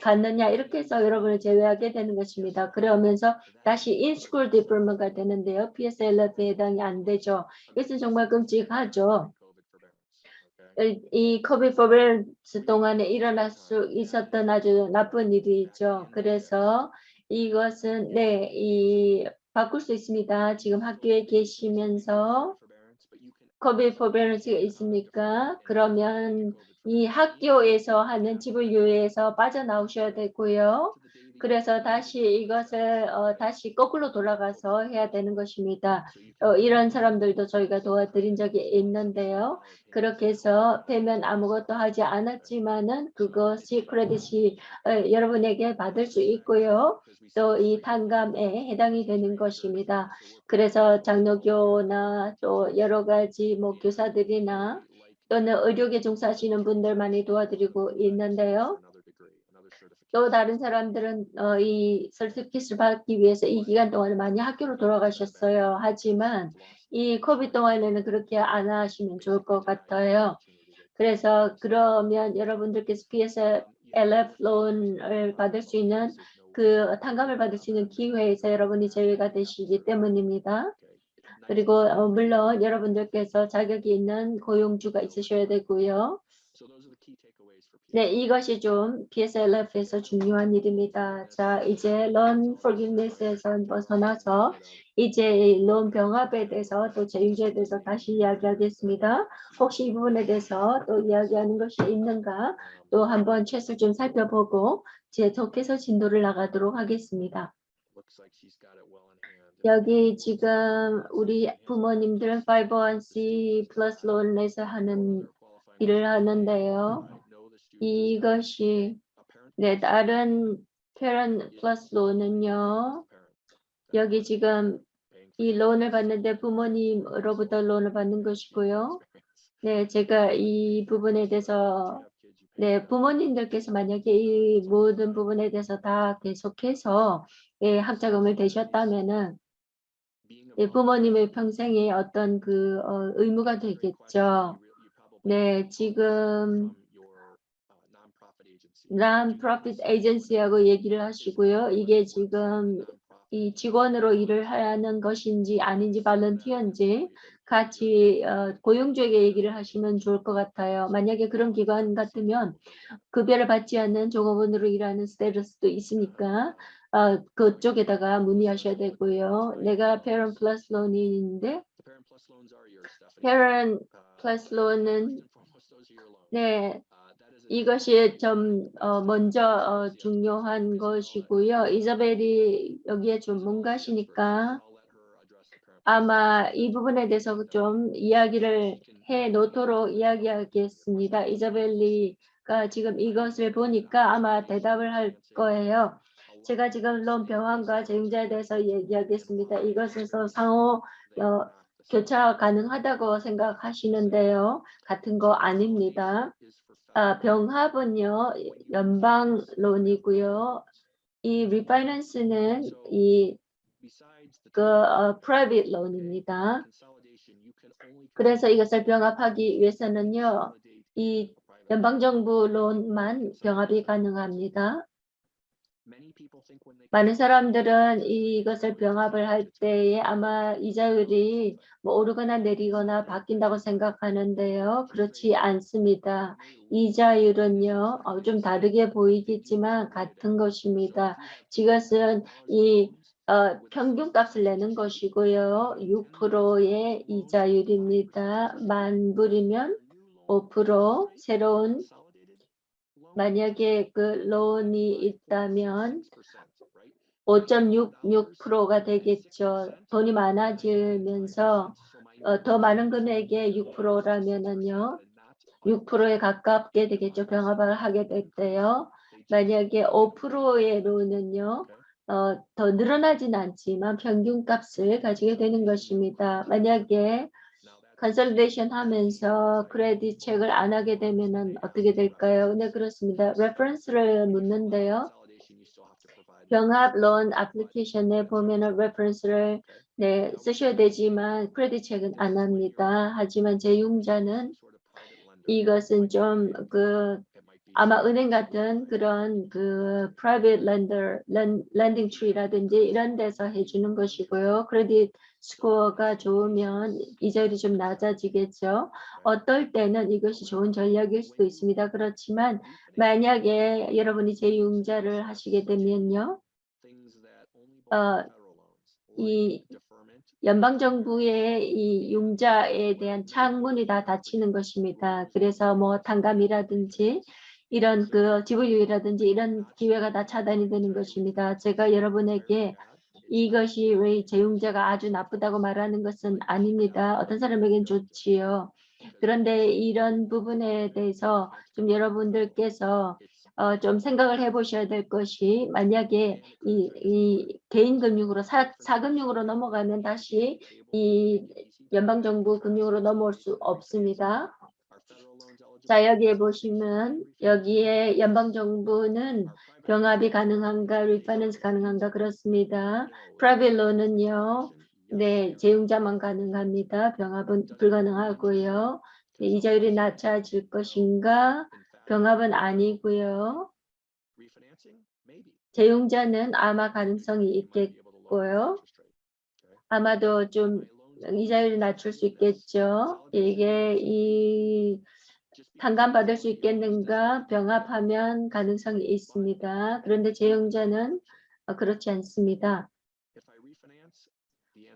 갔느냐 이렇게 해서 여러분을 제외하게 되는 것입니다. 그러면서 다시 in-school deferment가 되는데요. PSLF에 해당이 안 되죠. 이것은 정말 끔찍하죠. 이 COVID forbearance 동안에 일어날 수 있었던 아주 나쁜 일이죠. 그래서 이것은 바꿀 수 있습니다. 지금 학교에 계시면서 COVID forbearance가 있습니까? 그러면 이 학교에서 하는 지불 유예에서 빠져나오셔야 되고요. 그래서 다시 이것을 다시 거꾸로 돌아가서 해야 되는 것입니다. 이런 사람들도 저희가 도와드린 적이 있는데요. 그렇게 해서 되면 아무것도 하지 않았지만은 그것이 크레딧이 여러분에게 받을 수 있고요. 또 이 단감에 해당이 되는 것입니다. 그래서 장로교나 또 여러 가지 뭐 교사들이나 또는 의료계 종사하시는 분들 많이 도와드리고 있는데요. 또 다른 사람들은 이 설티피켓을 받기 위해서 이 기간 동안에 많이 학교로 돌아가셨어요. 하지만 이 코비드 동안에는 그렇게 안 하시면 좋을 것 같아요. 그래서 그러면 여러분들께서 PSLF 론을 받을 수 있는 그 단감을 받을 수 있는 기회에서 여러분이 제외가 되시기 때문입니다. 그리고 물론 여러분들께서 자격이 있는 고용주가 있으셔야 되고요. 네, 이것이 좀 PSLF에서 중요한 일입니다. 자, 이제 loan forgiveness에서 벗어나서 이제 loan 병합에 대해서 또 제휴제에 대해서 다시 이야기하겠습니다. 혹시 이 부분에 대해서 또 이야기하는 것이 있는가 또 한번 챗을 좀 살펴보고 계속해서 진도를 나가도록 하겠습니다. 여기 지금 우리 부모님들은 501c 플러스 론에서 하는 일을 하는데요. 이것이 다른 parent 플러스 론은요. 여기 지금 이 론을 받는데 부모님으로부터 론을 받는 것이고요. 네, 제가 이 부분에 대해서 부모님들께서 만약에 이 모든 부분에 대해서 다 계속해서 학자금을 대셨다면은 부모님의 평생의 어떤 그 의무가 되겠죠. 네, 지금 non-profit agency하고 얘기를 하시고요. 이게 지금 이 직원으로 일을 하는 것인지 아닌지 발런티어인지 같이 고용주에게 얘기를 하시면 좋을 것 같아요. 만약에 그런 기관 같으면 급여를 받지 않는 종업원으로 일하는 스테이터스도 있으니까 그쪽에다가 문의하셔야 되고요. 내가 Parent Plus 론인데 Parent Plus 론은 이것이 좀 먼저 중요한 것이고요. 이자벨이 여기에 전문가시니까 아마 이 부분에 대해서 좀 이야기를 해 놓도록 이야기하겠습니다. 이자벨리가 지금 이것을 보니까 아마 대답을 할 거예요. 제가 지금 론 병원과 재용자에 대해서 얘기하겠습니다. 이것에서 상호 교차 가능하다고 생각하시는데요. 같은 거 아닙니다. 병합은요, 연방론이고요. 이 리파이낸스는 private loan입니다. 그래서 이것을 병합하기 위해서는요, 이 연방정부 론만 병합이 가능합니다. 많은 사람들은 이것을 병합을 할 때에 아마 이자율이 뭐 오르거나 내리거나 바뀐다고 생각하는데요. 그렇지 않습니다. 이자율은요, 좀 다르게 보이겠지만 같은 것입니다. 이것은 평균값을 내는 것이고요. 6%의 이자율입니다. 10,000불이면 5%, 만약에 그 론이 있다면 5.66%가 되겠죠. 돈이 많아지면서 더 많은 금액의 6%라면은요. 6%에 가깝게 되겠죠. 병합을 하게 될 때요. 만약에 5%로는요. 더 늘어나진 않지만 평균 값을 가지게 되는 것입니다. 만약에 컨설레이션 하면서 크레딧 체크를 안 하게 되면은 어떻게 될까요? 네, 그렇습니다. 레퍼런스를 묻는데요. 병합 론 애플리케이션에 보면은 레퍼런스를 네, 쓰셔야 되지만 크레딧 체크는 안 합니다. 하지만 제휴자는 이것은 좀 아마 은행 같은 그런 private lender, lending tree라든지 이런 데서 해주는 것이고요. 크레딧 스코어가 좋으면 이자율이 좀 낮아지겠죠. 어떨 때는 이것이 좋은 전략일 수도 있습니다. 그렇지만 만약에 여러분이 제휴자를 하시게 되면요. 이 연방정부의 이 융자에 대한 창문이 다 닫히는 것입니다. 그래서 뭐 탕감이라든지 이런 지불유예라든지 이런 기회가 다 차단이 되는 것입니다. 제가 여러분에게 이것이 왜 제휴자가 아주 나쁘다고 말하는 것은 아닙니다. 어떤 사람에겐 좋지요. 그런데 이런 부분에 대해서 좀 여러분들께서 좀 생각을 해보셔야 될 것이 만약에 이 개인 금융으로 사금융으로 넘어가면 다시 이 연방정부 금융으로 넘어올 수 없습니다. 자, 여기에 보시면 여기에 연방정부는 병합이 가능한가, 리파이낸스 가능한가 그렇습니다. 프라이빗 론은요, 네, 제휴자만 가능합니다. 병합은 불가능하고요. 네, 이자율이 낮아질 것인가? 병합은 아니고요. 제휴자는 아마 가능성이 있겠고요. 아마도 좀 이자율이 낮출 수 있겠죠. 이게 이 탕감받을 수 있겠는가? 병합하면 가능성이 있습니다. 그런데 제휴자는 그렇지 않습니다.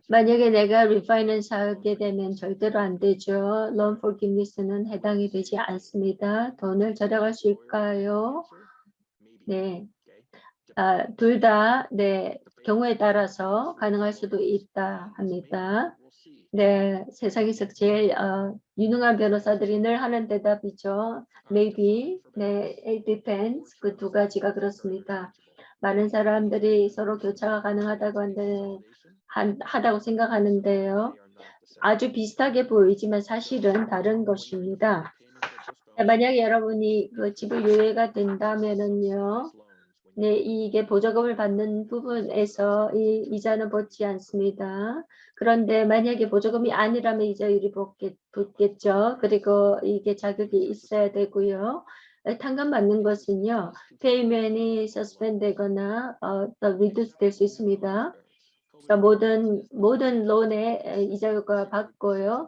만약에 내가 리파이낸스 하게 되면 절대로 안 되죠. Loan forgiveness는 해당이 되지 않습니다. 돈을 절약할 수 있을까요? 네. 둘 다, 네, 경우에 따라서 가능할 수도 있다 합니다. 네, 세상에서 제일 유능한 변호사들이 늘 하는 대답이죠. Maybe, 네, it depends. 그 두 가지가 그렇습니다. 많은 사람들이 서로 교차가 가능하다고 하다고 생각하는데요. 아주 비슷하게 보이지만 사실은 다른 것입니다. 만약에 여러분이 지불 유예가 된다면은요. 네, 이게 보조금을 받는 부분에서 이 이자는 붙지 않습니다. 그런데 만약에 보조금이 아니라면 이자율이 붙겠죠. 그리고 이게 자격이 있어야 되고요. 탕감 받는 것은요, 페이먼이 서스펜되거나 더 리듀스 될 수 있습니다. 그러니까 모든 론에 이자율과 받고요.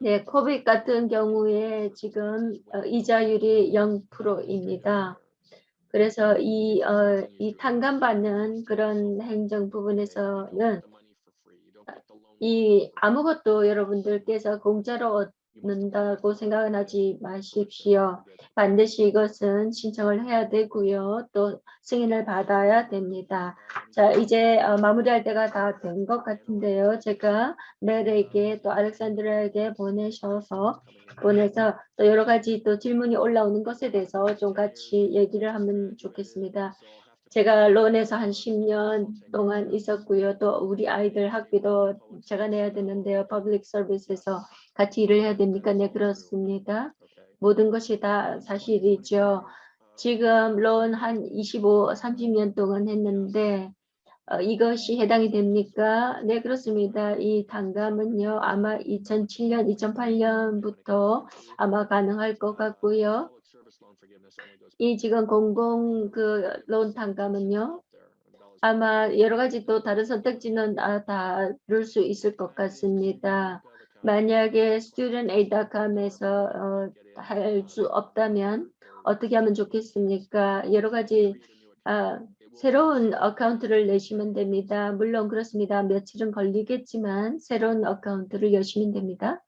네, 코빅 같은 경우에 지금 이자율이 0%입니다. 그래서 이 탕감받는 그런 행정 부분에서는 이 아무것도 여러분들께서 공짜로 얻는다고 생각은 하지 마십시오. 반드시 이것은 신청을 해야 되고요. 또 승인을 받아야 됩니다. 자, 이제 마무리할 때가 다 된 것 같은데요. 제가 멜에게 또 알렉산드라에게 보내서 또 여러 가지 또 질문이 올라오는 것에 대해서 좀 같이 얘기를 하면 좋겠습니다. 제가 론에서 한 10년 동안 있었고요. 또 우리 아이들 학비도 제가 내야 되는데요. 퍼블릭 서비스에서 같이 일을 해야 됩니까? 네, 그렇습니다. 모든 것이 다 사실이죠. 지금 론 한 25, 30년 동안 했는데 이것이 해당이 됩니까? 네, 그렇습니다. 이 탕감은요, 아마 2007년, 2008년부터 아마 가능할 것 같고요. 이 지금 공공 론 탕감은요, 아마 여러 가지 또 다른 선택지는 다를 수 있을 것 같습니다. 만약에 studentaid.com에서 할 수 없다면 어떻게 하면 좋겠습니까? 여러 가지 새로운 어카운트를 내시면 됩니다. 물론 그렇습니다. 며칠은 걸리겠지만 새로운 어카운트를 여시면 됩니다.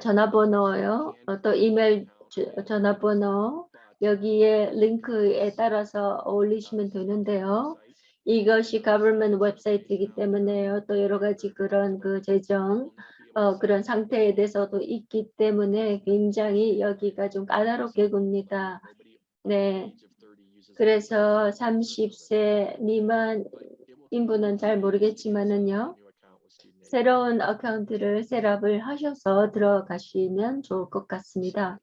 전화번호요. 또 이메일 전화번호 여기에 링크에 따라서 올리시면 되는데요. 이것이 government 웹사이트이기 때문에요. 또 여러 가지 그런 그 재정 그런 상태에 대해서도 있기 때문에 굉장히 여기가 좀 까다롭게 굽니다. 네. 그래서 30세 미만 인분은 잘 모르겠지만은요. 새로운 어카운트를 셋업을 하셔서 들어가시면 좋을 것 같습니다.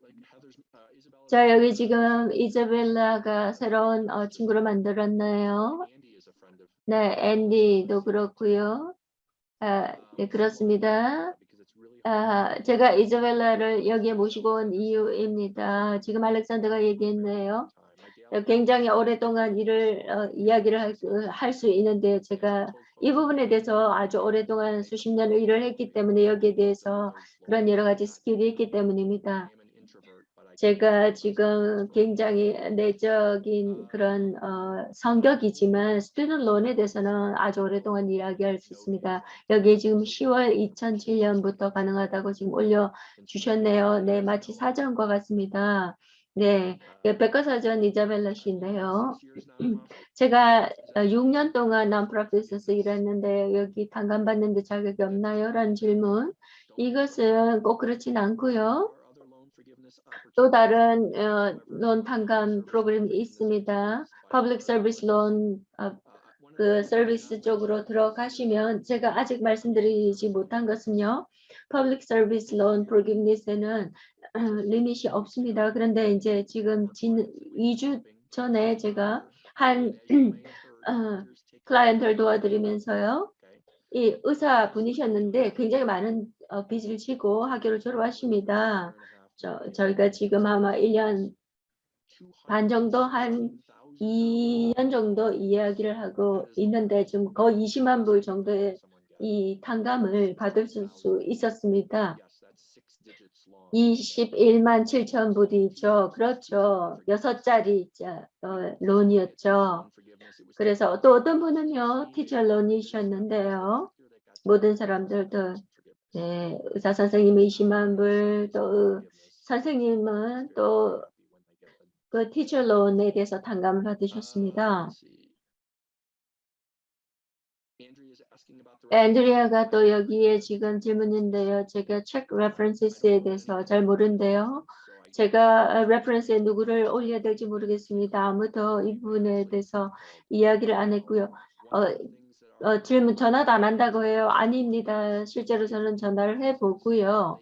자, 여기 지금 이자벨라가 새로운 친구를 만들었나요? 네, 앤디도 그렇고요. 네, 그렇습니다. 제가 이자벨라를 여기에 모시고 온 이유입니다. 지금 알렉산더가 얘기했네요. 굉장히 오랫동안 이야기를 할 수 있는데 제가 이 부분에 대해서 아주 오랫동안 수십 년을 일을 했기 때문에 여기에 대해서 그런 여러 가지 스킬이 있기 때문입니다. 제가 지금 굉장히 내적인 그런 성격이지만 스튜던트 론에 대해서는 아주 오랫동안 이야기할 수 있습니다. 여기에 지금 10월 2007년부터 가능하다고 지금 올려주셨네요. 네, 마치 사전과 같습니다. 네, 백과사전 이자벨라 씨인데요. 제가 6년 동안 non-profit에서 일했는데 여기 tan감받는데 자격이 없나요? 라는 질문. 이것은 꼭 그렇진 않고요. 또 다른 론 tan감 프로그램이 있습니다. Public Service Loan 그 서비스 쪽으로 들어가시면 제가 아직 말씀드리지 못한 것은요. Public Service Loan Forgiveness에는 리밋이 없습니다. 그런데 이제 지금 2주 전에 제가 한 클라이언트를 도와드리면서요. 이 의사 분이셨는데 굉장히 많은 빚을 지고 학교를 졸업하십니다. 저희가 지금 아마 1년 반 정도 한 2년 정도 이야기를 하고 있는데 지금 거의 20만 불 정도의 이 탕감을 받을 수 있었습니다. 21만 7천 불이죠. 그렇죠. 6자리 론이었죠. 그래서 또 어떤 분은요. 티처 론이셨는데요. 모든 사람들도 네, 의사 선생님은 20만 불, 또 선생님은 또 그 티처 론에 대해서 탕감을 받으셨습니다. 앤드리아가 또 여기에 지금 질문인데요. 제가 체크 레퍼런스에 대해서 잘 모르는데요. 제가 레퍼런스에 누구를 올려야 될지 모르겠습니다. 아무도 이 부분에 대해서 이야기를 안 했고요. 질문 전화도 안 한다고 해요. 아닙니다. 실제로 저는 전화를 해보고요.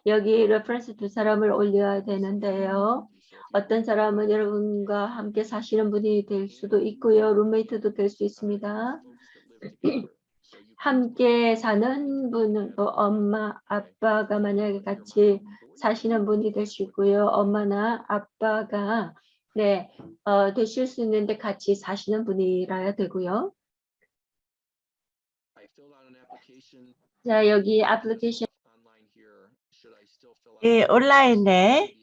여기 레퍼런스 2사람을 올려야 되는데요. 어떤 사람은 여러분과 함께 사시는 분이 될 수도 있고요. 룸메이트도 될 수 있습니다. 함께 사는 분은 또 엄마, 아빠가 만약에 같이 사시는 분이 될 수 있고요. 엄마나 아빠가 네, 되실 수 있는데 같이 사시는 분이라야 되고요. 자, 여기 애플리케이션 온라인에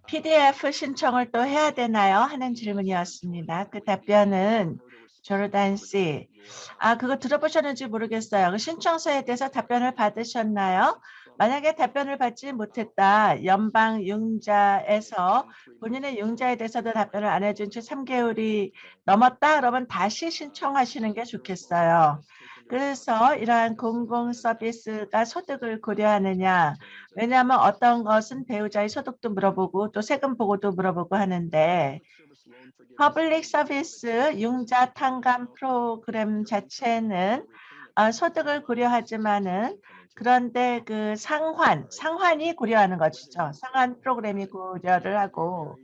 PDF 신청을 또 해야 되나요? 하는 질문이었습니다. 그 답변은 조르단 씨. 그거 들어보셨는지 모르겠어요. 그 신청서에 대해서 답변을 받으셨나요? 만약에 답변을 받지 못했다. 연방 융자에서 본인의 융자에 대해서도 답변을 안 해준 채 3개월이 넘었다. 그러면 다시 신청하시는 게 좋겠어요. 그래서 이러한 공공 서비스가 소득을 고려하느냐. 왜냐하면 어떤 것은 배우자의 소득도 물어보고 또 세금 보고도 물어보고 하는데 퍼블릭 서비스 융자 탕감 프로그램 자체는 소득을 고려하지만은 그런데 그 상환이 고려하는 것이죠. 상환 프로그램이 고려를 하고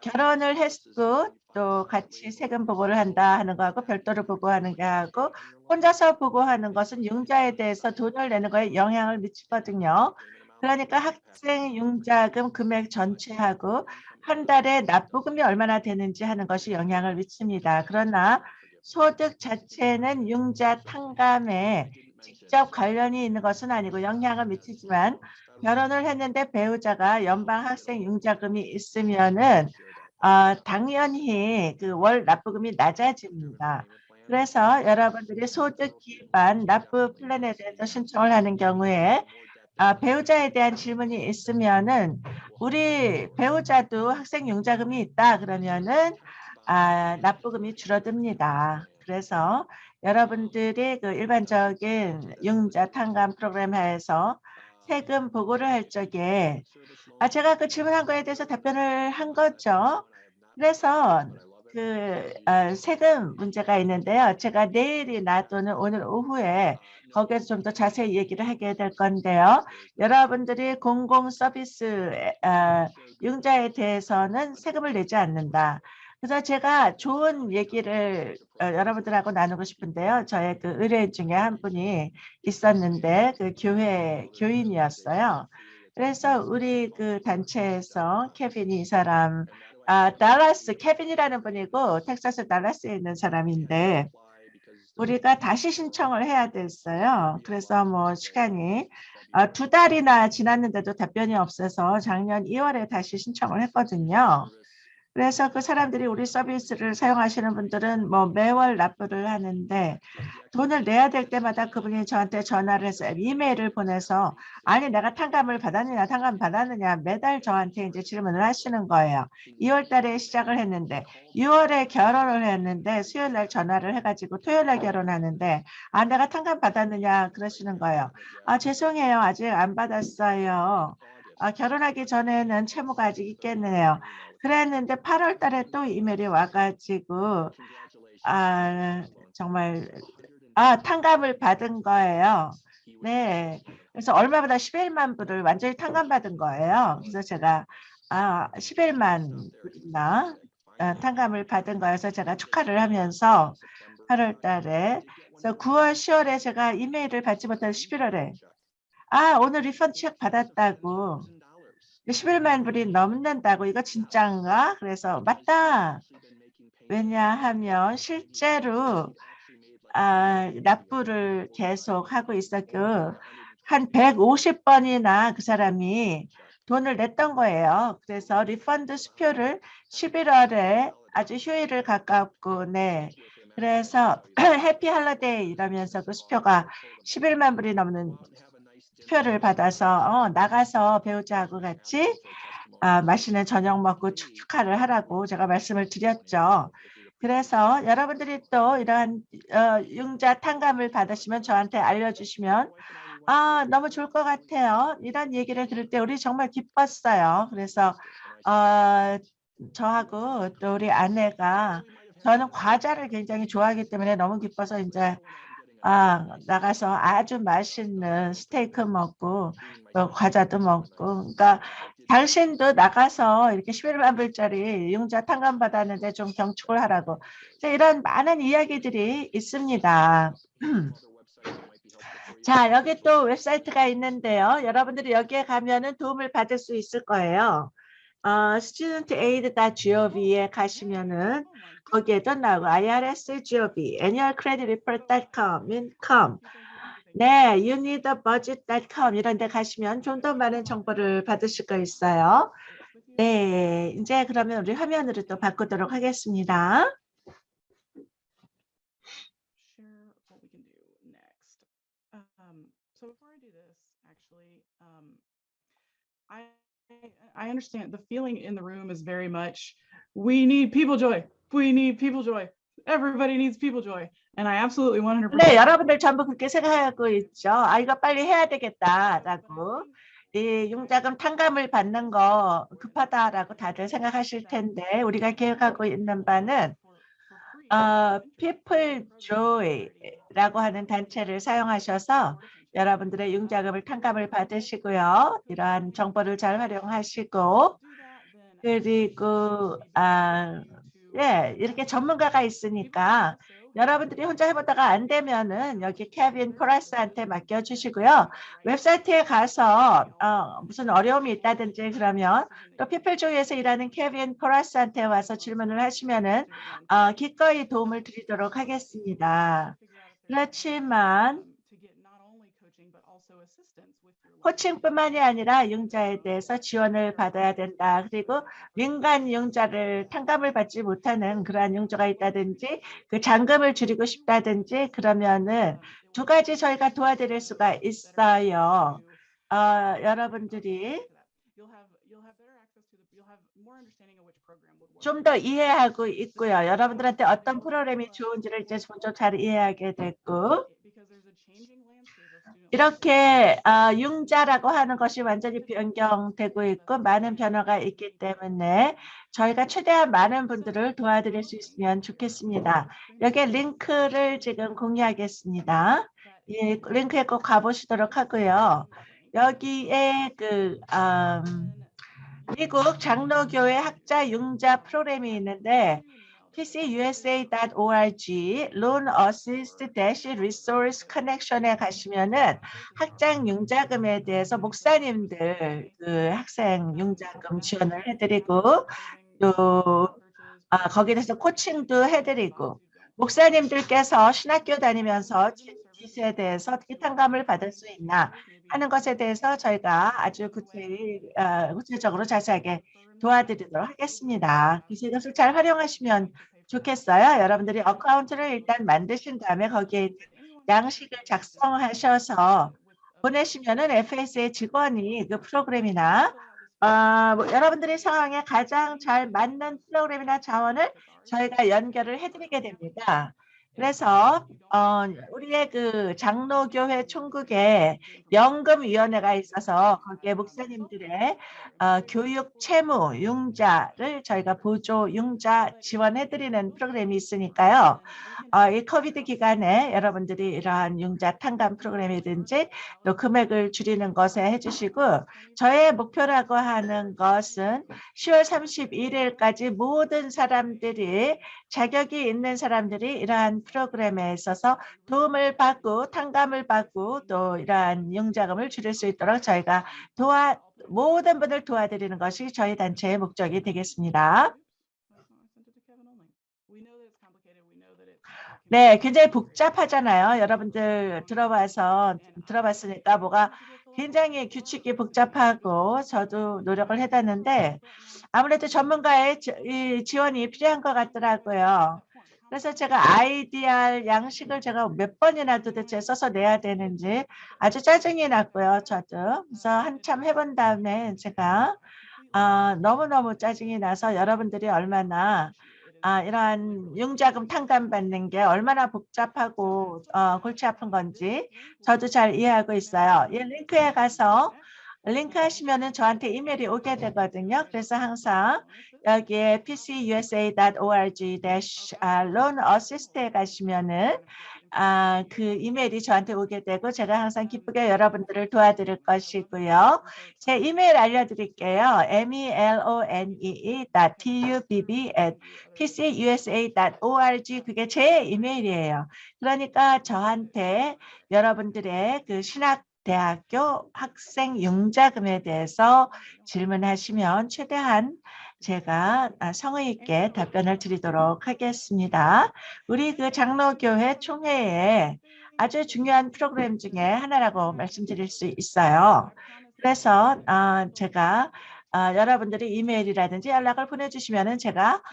결혼을 했고 또 같이 세금 보고를 한다 하는 거하고 별도로 보고하는 게 하고 혼자서 보고하는 것은 융자에 대해서 돈을 내는 거에 영향을 미치거든요. 그러니까 학생 융자금 금액 전체하고 한 달에 납부금이 얼마나 되는지 하는 것이 영향을 미칩니다. 그러나 소득 자체는 융자 탕감에 직접 관련이 있는 것은 아니고 영향을 미치지만 결혼을 했는데 배우자가 연방 학생 융자금이 있으면은 당연히 그 월 납부금이 낮아집니다. 그래서 여러분들이 소득 기반 납부 플랜에 대해서 신청을 하는 경우에 배우자에 대한 질문이 있으면은 우리 배우자도 학생 융자금이 있다 그러면은 납부금이 줄어듭니다. 그래서 여러분들이 그 일반적인 융자 탕감 프로그램 하에서 세금 보고를 할 적에 제가 그 질문한 거에 대해서 답변을 한 거죠. 그래서 세금 문제가 있는데요. 제가 내일이나 또는 오늘 오후에 거기에서 좀 더 자세히 얘기를 하게 될 건데요. 여러분들이 공공 서비스 융자에 대해서는 세금을 내지 않는다. 그래서 제가 좋은 얘기를 여러분들하고 나누고 싶은데요. 저의 그 의뢰인 중에 한 분이 있었는데 그 교회 교인이었어요. 그래서 우리 그 단체에서 케빈이 이 사람 달라스 케빈이라는 분이고 텍사스 달라스에 있는 사람인데 우리가 다시 신청을 해야 됐어요. 그래서 뭐 시간이 2달이나 지났는데도 답변이 없어서 작년 2월에 다시 신청을 했거든요. 그래서 그 사람들이 우리 서비스를 사용하시는 분들은 뭐 매월 납부를 하는데 돈을 내야 될 때마다 그분이 저한테 전화를 해서 이메일을 보내서 아니 내가 탕감을 받았느냐 탕감 받았느냐 매달 저한테 이제 질문을 하시는 거예요. 2월 달에 시작을 했는데 6월에 결혼을 했는데 수요일 날 전화를 해가지고 토요일 날 결혼하는데 내가 탕감 받았느냐 그러시는 거예요. 죄송해요 아직 안 받았어요. 결혼하기 전에는 채무가 아직 있겠네요. 그랬는데 8월 달에 또 이메일이 와가지고 정말 탕감을 받은 거예요. 네. 그래서 얼마보다 11만 불을 완전히 탕감받은 거예요. 그래서 제가 11만 불이나 탕감을 받은 거여서 제가 축하를 하면서 8월 달에 그래서 9월, 10월에 제가 이메일을 받지 못해서 11월에 오늘 리펀드 체크 받았다고 11만 불이 넘는다고 이거 진짜인가? 그래서 맞다. 왜냐하면 실제로 납부를 계속 하고 있었고 한 150번이나 그 사람이 돈을 냈던 거예요. 그래서 리펀드 수표를 11월에 아주 휴일을 가깝고 그래서 해피 할러데이 이러면서 그 수표가 11만 불이 넘는 수표를 받아서 나가서 배우자하고 같이 맛있는 저녁 먹고 축하를 하라고 제가 말씀을 드렸죠. 그래서 여러분들이 또 이러한 융자 탕감을 받으시면 저한테 알려주시면 너무 좋을 것 같아요. 이런 얘기를 들을 때 우리 정말 기뻤어요. 그래서 저하고 또 우리 아내가 저는 과자를 굉장히 좋아하기 때문에 너무 기뻐서 이제 나가서 아주 맛있는 스테이크 먹고 또 과자도 먹고 그러니까 당신도 나가서 이렇게 11만 불짜리 융자 탕감 받았는데 좀 경축을 하라고 이런 많은 이야기들이 있습니다. 자, 여기 또 웹사이트가 있는데요. 여러분들이 여기에 가면은 도움을 받을 수 있을 거예요. studentaid.gov에 가시면은 거기에도 나오고 irs.gov, annualcreditreport.com, youneedabudget.com 이런 데 가시면 좀 더 많은 정보를 받으실 거 있어요. 네, 이제 그러면 우리 화면으로 또 바꾸도록 하겠습니다. I understand the feeling in the room is very much, we need people joy. We need people joy. Everybody needs people joy. And I absolutely 100%. 네, 여러분들 전부 그렇게 생각하고 있죠. 이거 빨리 해야 되겠다라고. 이 융자금 탕감을 받는 거 급하다라고 다들 생각하실 텐데 우리가 계획하고 있는 바는 People Joy라고 하는 단체를 사용하셔서 여러분들의 융자금을 탕감을 받으시고요. 이러한 정보를 잘 활용하시고 그리고 이렇게 전문가가 있으니까 여러분들이 혼자 해보다가 안 되면은 여기 케빈 코라스한테 맡겨주시고요. 웹사이트에 가서 무슨 어려움이 있다든지 그러면 또 피플조이에서 일하는 케빈 코라스한테 와서 질문을 하시면은 기꺼이 도움을 드리도록 하겠습니다. 그렇지만 코칭뿐만이 아니라 융자에 대해서 지원을 받아야 된다. 그리고 민간 융자를 탕감을 받지 못하는 그러한 융자가 있다든지 그 잔금을 줄이고 싶다든지 그러면은 두 가지 저희가 도와드릴 수가 있어요. 여러분들이 좀 더 이해하고 있고요. 여러분들한테 어떤 프로그램이 좋은지를 이제 좀 잘 이해하게 됐고, 이렇게 융자라고 하는 것이 완전히 변경되고 있고 많은 변화가 있기 때문에 저희가 최대한 많은 분들을 도와드릴 수 있으면 좋겠습니다. 여기에 링크를 지금 공유하겠습니다. 이 링크에 꼭 가보시도록 하고요. 여기에 미국 장로교회 학자 융자 프로그램이 있는데 pcusa.org Loan Assist Resource Connection에 가시면은 학장 융자금에 대해서 목사님들 그 학생 융자금 지원을 해드리고 또 거기에 대해서 코칭도 해드리고 목사님들께서 신학교 다니면서 지수에 대해서 어떻게 탕감을 받을 수 있나 하는 것에 대해서 저희가 아주 구체적으로 자세하게 도와드리도록 하겠습니다. 그래서 이것을 잘 활용하시면 좋겠어요. 여러분들이 어카운트를 일단 만드신 다음에 거기에 양식을 작성하셔서 보내시면은 FSA 직원이 그 프로그램이나 여러분들의 상황에 가장 잘 맞는 프로그램이나 자원을 저희가 연결을 해드리게 됩니다. 그래서 우리의 그 장로교회 총국에 연금위원회가 있어서 거기에 목사님들의 교육 채무 융자를 저희가 보조 융자 지원해드리는 프로그램이 있으니까요. 이 코비드 기간에 여러분들이 이러한 융자 탕감 프로그램이든지 또 금액을 줄이는 것에 해주시고 저의 목표라고 하는 것은 10월 31일까지 모든 사람들이 자격이 있는 사람들이 이러한 프로그램에 있어서 도움을 받고 탕감을 받고 또 이러한 융자금을 줄일 수 있도록 저희가 모든 분을 도와드리는 것이 저희 단체의 목적이 되겠습니다. 네, 굉장히 복잡하잖아요. 여러분들 들어봤으니까 뭐가 굉장히 규칙이 복잡하고 저도 노력을 해봤는데 아무래도 전문가의 지원이 필요한 것 같더라고요. 그래서 제가 IDR 양식을 제가 몇 번이나 도대체 써서 내야 되는지 아주 짜증이 났고요. 저도. 그래서 한참 해본 다음에 제가 너무너무 짜증이 나서 여러분들이 얼마나 이러한 융자금 탕감 받는 게 얼마나 복잡하고 골치 아픈 건지 저도 잘 이해하고 있어요. 이 링크에 가서 링크 하시면은 저한테 이메일이 오게 되거든요. 그래서 항상 여기에 pcusa.org-loan assist에 가시면은 그 이메일이 저한테 오게 되고 제가 항상 기쁘게 여러분들을 도와드릴 것이고요. 제 이메일 알려드릴게요. melonee.tubb@pcusa.org 그게 제 이메일이에요. 그러니까 저한테 여러분들의 그 신학대학교 학생 융자금에 대해서 질문하시면 최대한 제가 성의 있게 답변을 드리도록 하겠습니다. 우리 그 장로교회 총회에 아주 중요한 프로그램 중에 하나라고 말씀드릴 수 있어요. 그래서 제가 여러분들이 이메일이라든지 연락을 보내주시면은 제가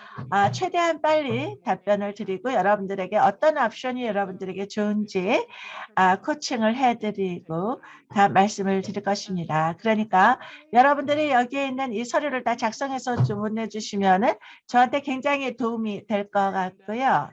최대한 빨리 답변을 드리고 여러분들에게 어떤 옵션이 여러분들에게 좋은지 코칭을 해드리고 다 말씀을 드릴 것입니다. 그러니까 여러분들이 여기에 있는 이 서류를 다 작성해서 보내주시면은 저한테 굉장히 도움이 될 것 같고요.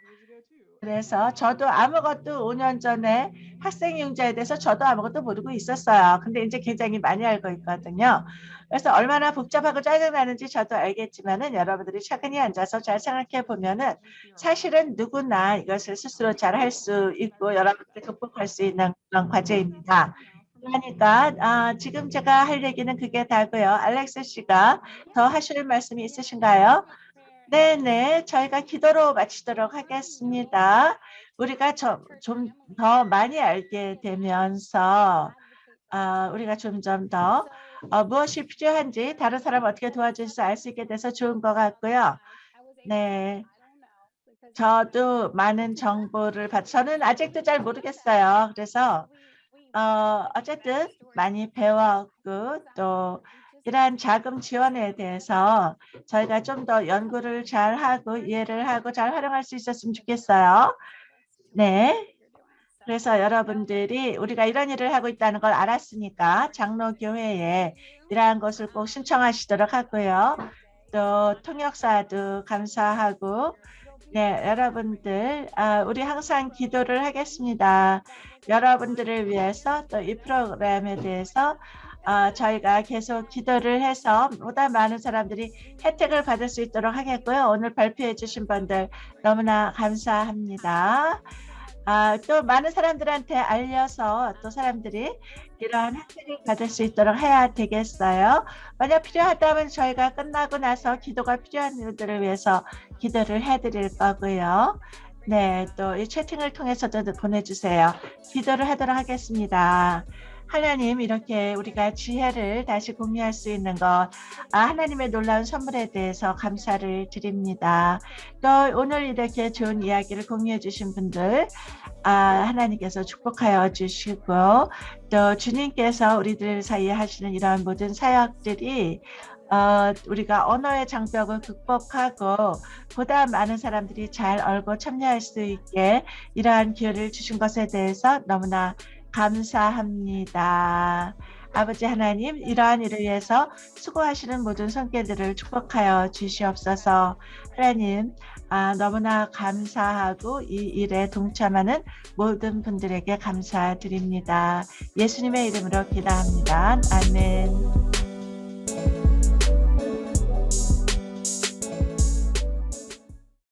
그래서 저도 아무것도 5년 전에 학생융자에 대해서 저도 아무것도 모르고 있었어요. 근데 이제 굉장히 많이 알고 있거든요. 그래서 얼마나 복잡하고 짜증나는지 저도 알겠지만은 여러분들이 차근히 앉아서 잘 생각해 보면은 사실은 누구나 이것을 스스로 잘 할 수 있고 여러분들이 극복할 수 있는 그런 과제입니다. 그러니까 지금 제가 할 얘기는 그게 다고요. 알렉스 씨가 더 하실 말씀이 있으신가요? 네네, 저희가 기도로 마치도록 하겠습니다. 우리가 좀 더 많이 알게 되면서 우리가 점점 더 무엇이 필요한지 다른 사람을 어떻게 도와줄지 알 수 있게 돼서 좋은 것 같고요. 네, 저도 많은 정보를 저는 아직도 잘 모르겠어요. 그래서 어쨌든 많이 배웠고 또 이러한 자금 지원에 대해서 저희가 좀 더 연구를 잘 하고 이해를 하고 잘 활용할 수 있었으면 좋겠어요. 네. 그래서 여러분들이 우리가 이런 일을 하고 있다는 걸 알았으니까 장로교회에 이러한 것을 꼭 신청하시도록 하고요. 또 통역사도 감사하고 네, 여러분들 우리 항상 기도를 하겠습니다. 여러분들을 위해서 또 이 프로그램에 대해서 저희가 계속 기도를 해서 보다 많은 사람들이 혜택을 받을 수 있도록 하겠고요. 오늘 발표해 주신 분들 너무나 감사합니다. 또 많은 사람들한테 알려서 또 사람들이 이러한 혜택을 받을 수 있도록 해야 되겠어요. 만약 필요하다면 저희가 끝나고 나서 기도가 필요한 이들을 위해서 기도를 해드릴 거고요. 네, 또 이 채팅을 통해서도 보내주세요. 기도를 하도록 하겠습니다. 하나님, 이렇게 우리가 지혜를 다시 공유할 수 있는 것, 하나님의 놀라운 선물에 대해서 감사를 드립니다. 또 오늘 이렇게 좋은 이야기를 공유해 주신 분들 하나님께서 축복하여 주시고 또 주님께서 우리들 사이에 하시는 이러한 모든 사역들이 우리가 언어의 장벽을 극복하고 보다 많은 사람들이 잘 알고 참여할 수 있게 이러한 기회를 주신 것에 대해서 너무나 감사합니다. 아버지 하나님, 이러한 일을 위해서 수고하시는 모든 손길들을 축복하여 주시옵소서. 하나님, 너무나 감사하고 이 일에 동참하는 모든 분들에게 감사드립니다. 예수님의 이름으로 기도합니다. 아멘.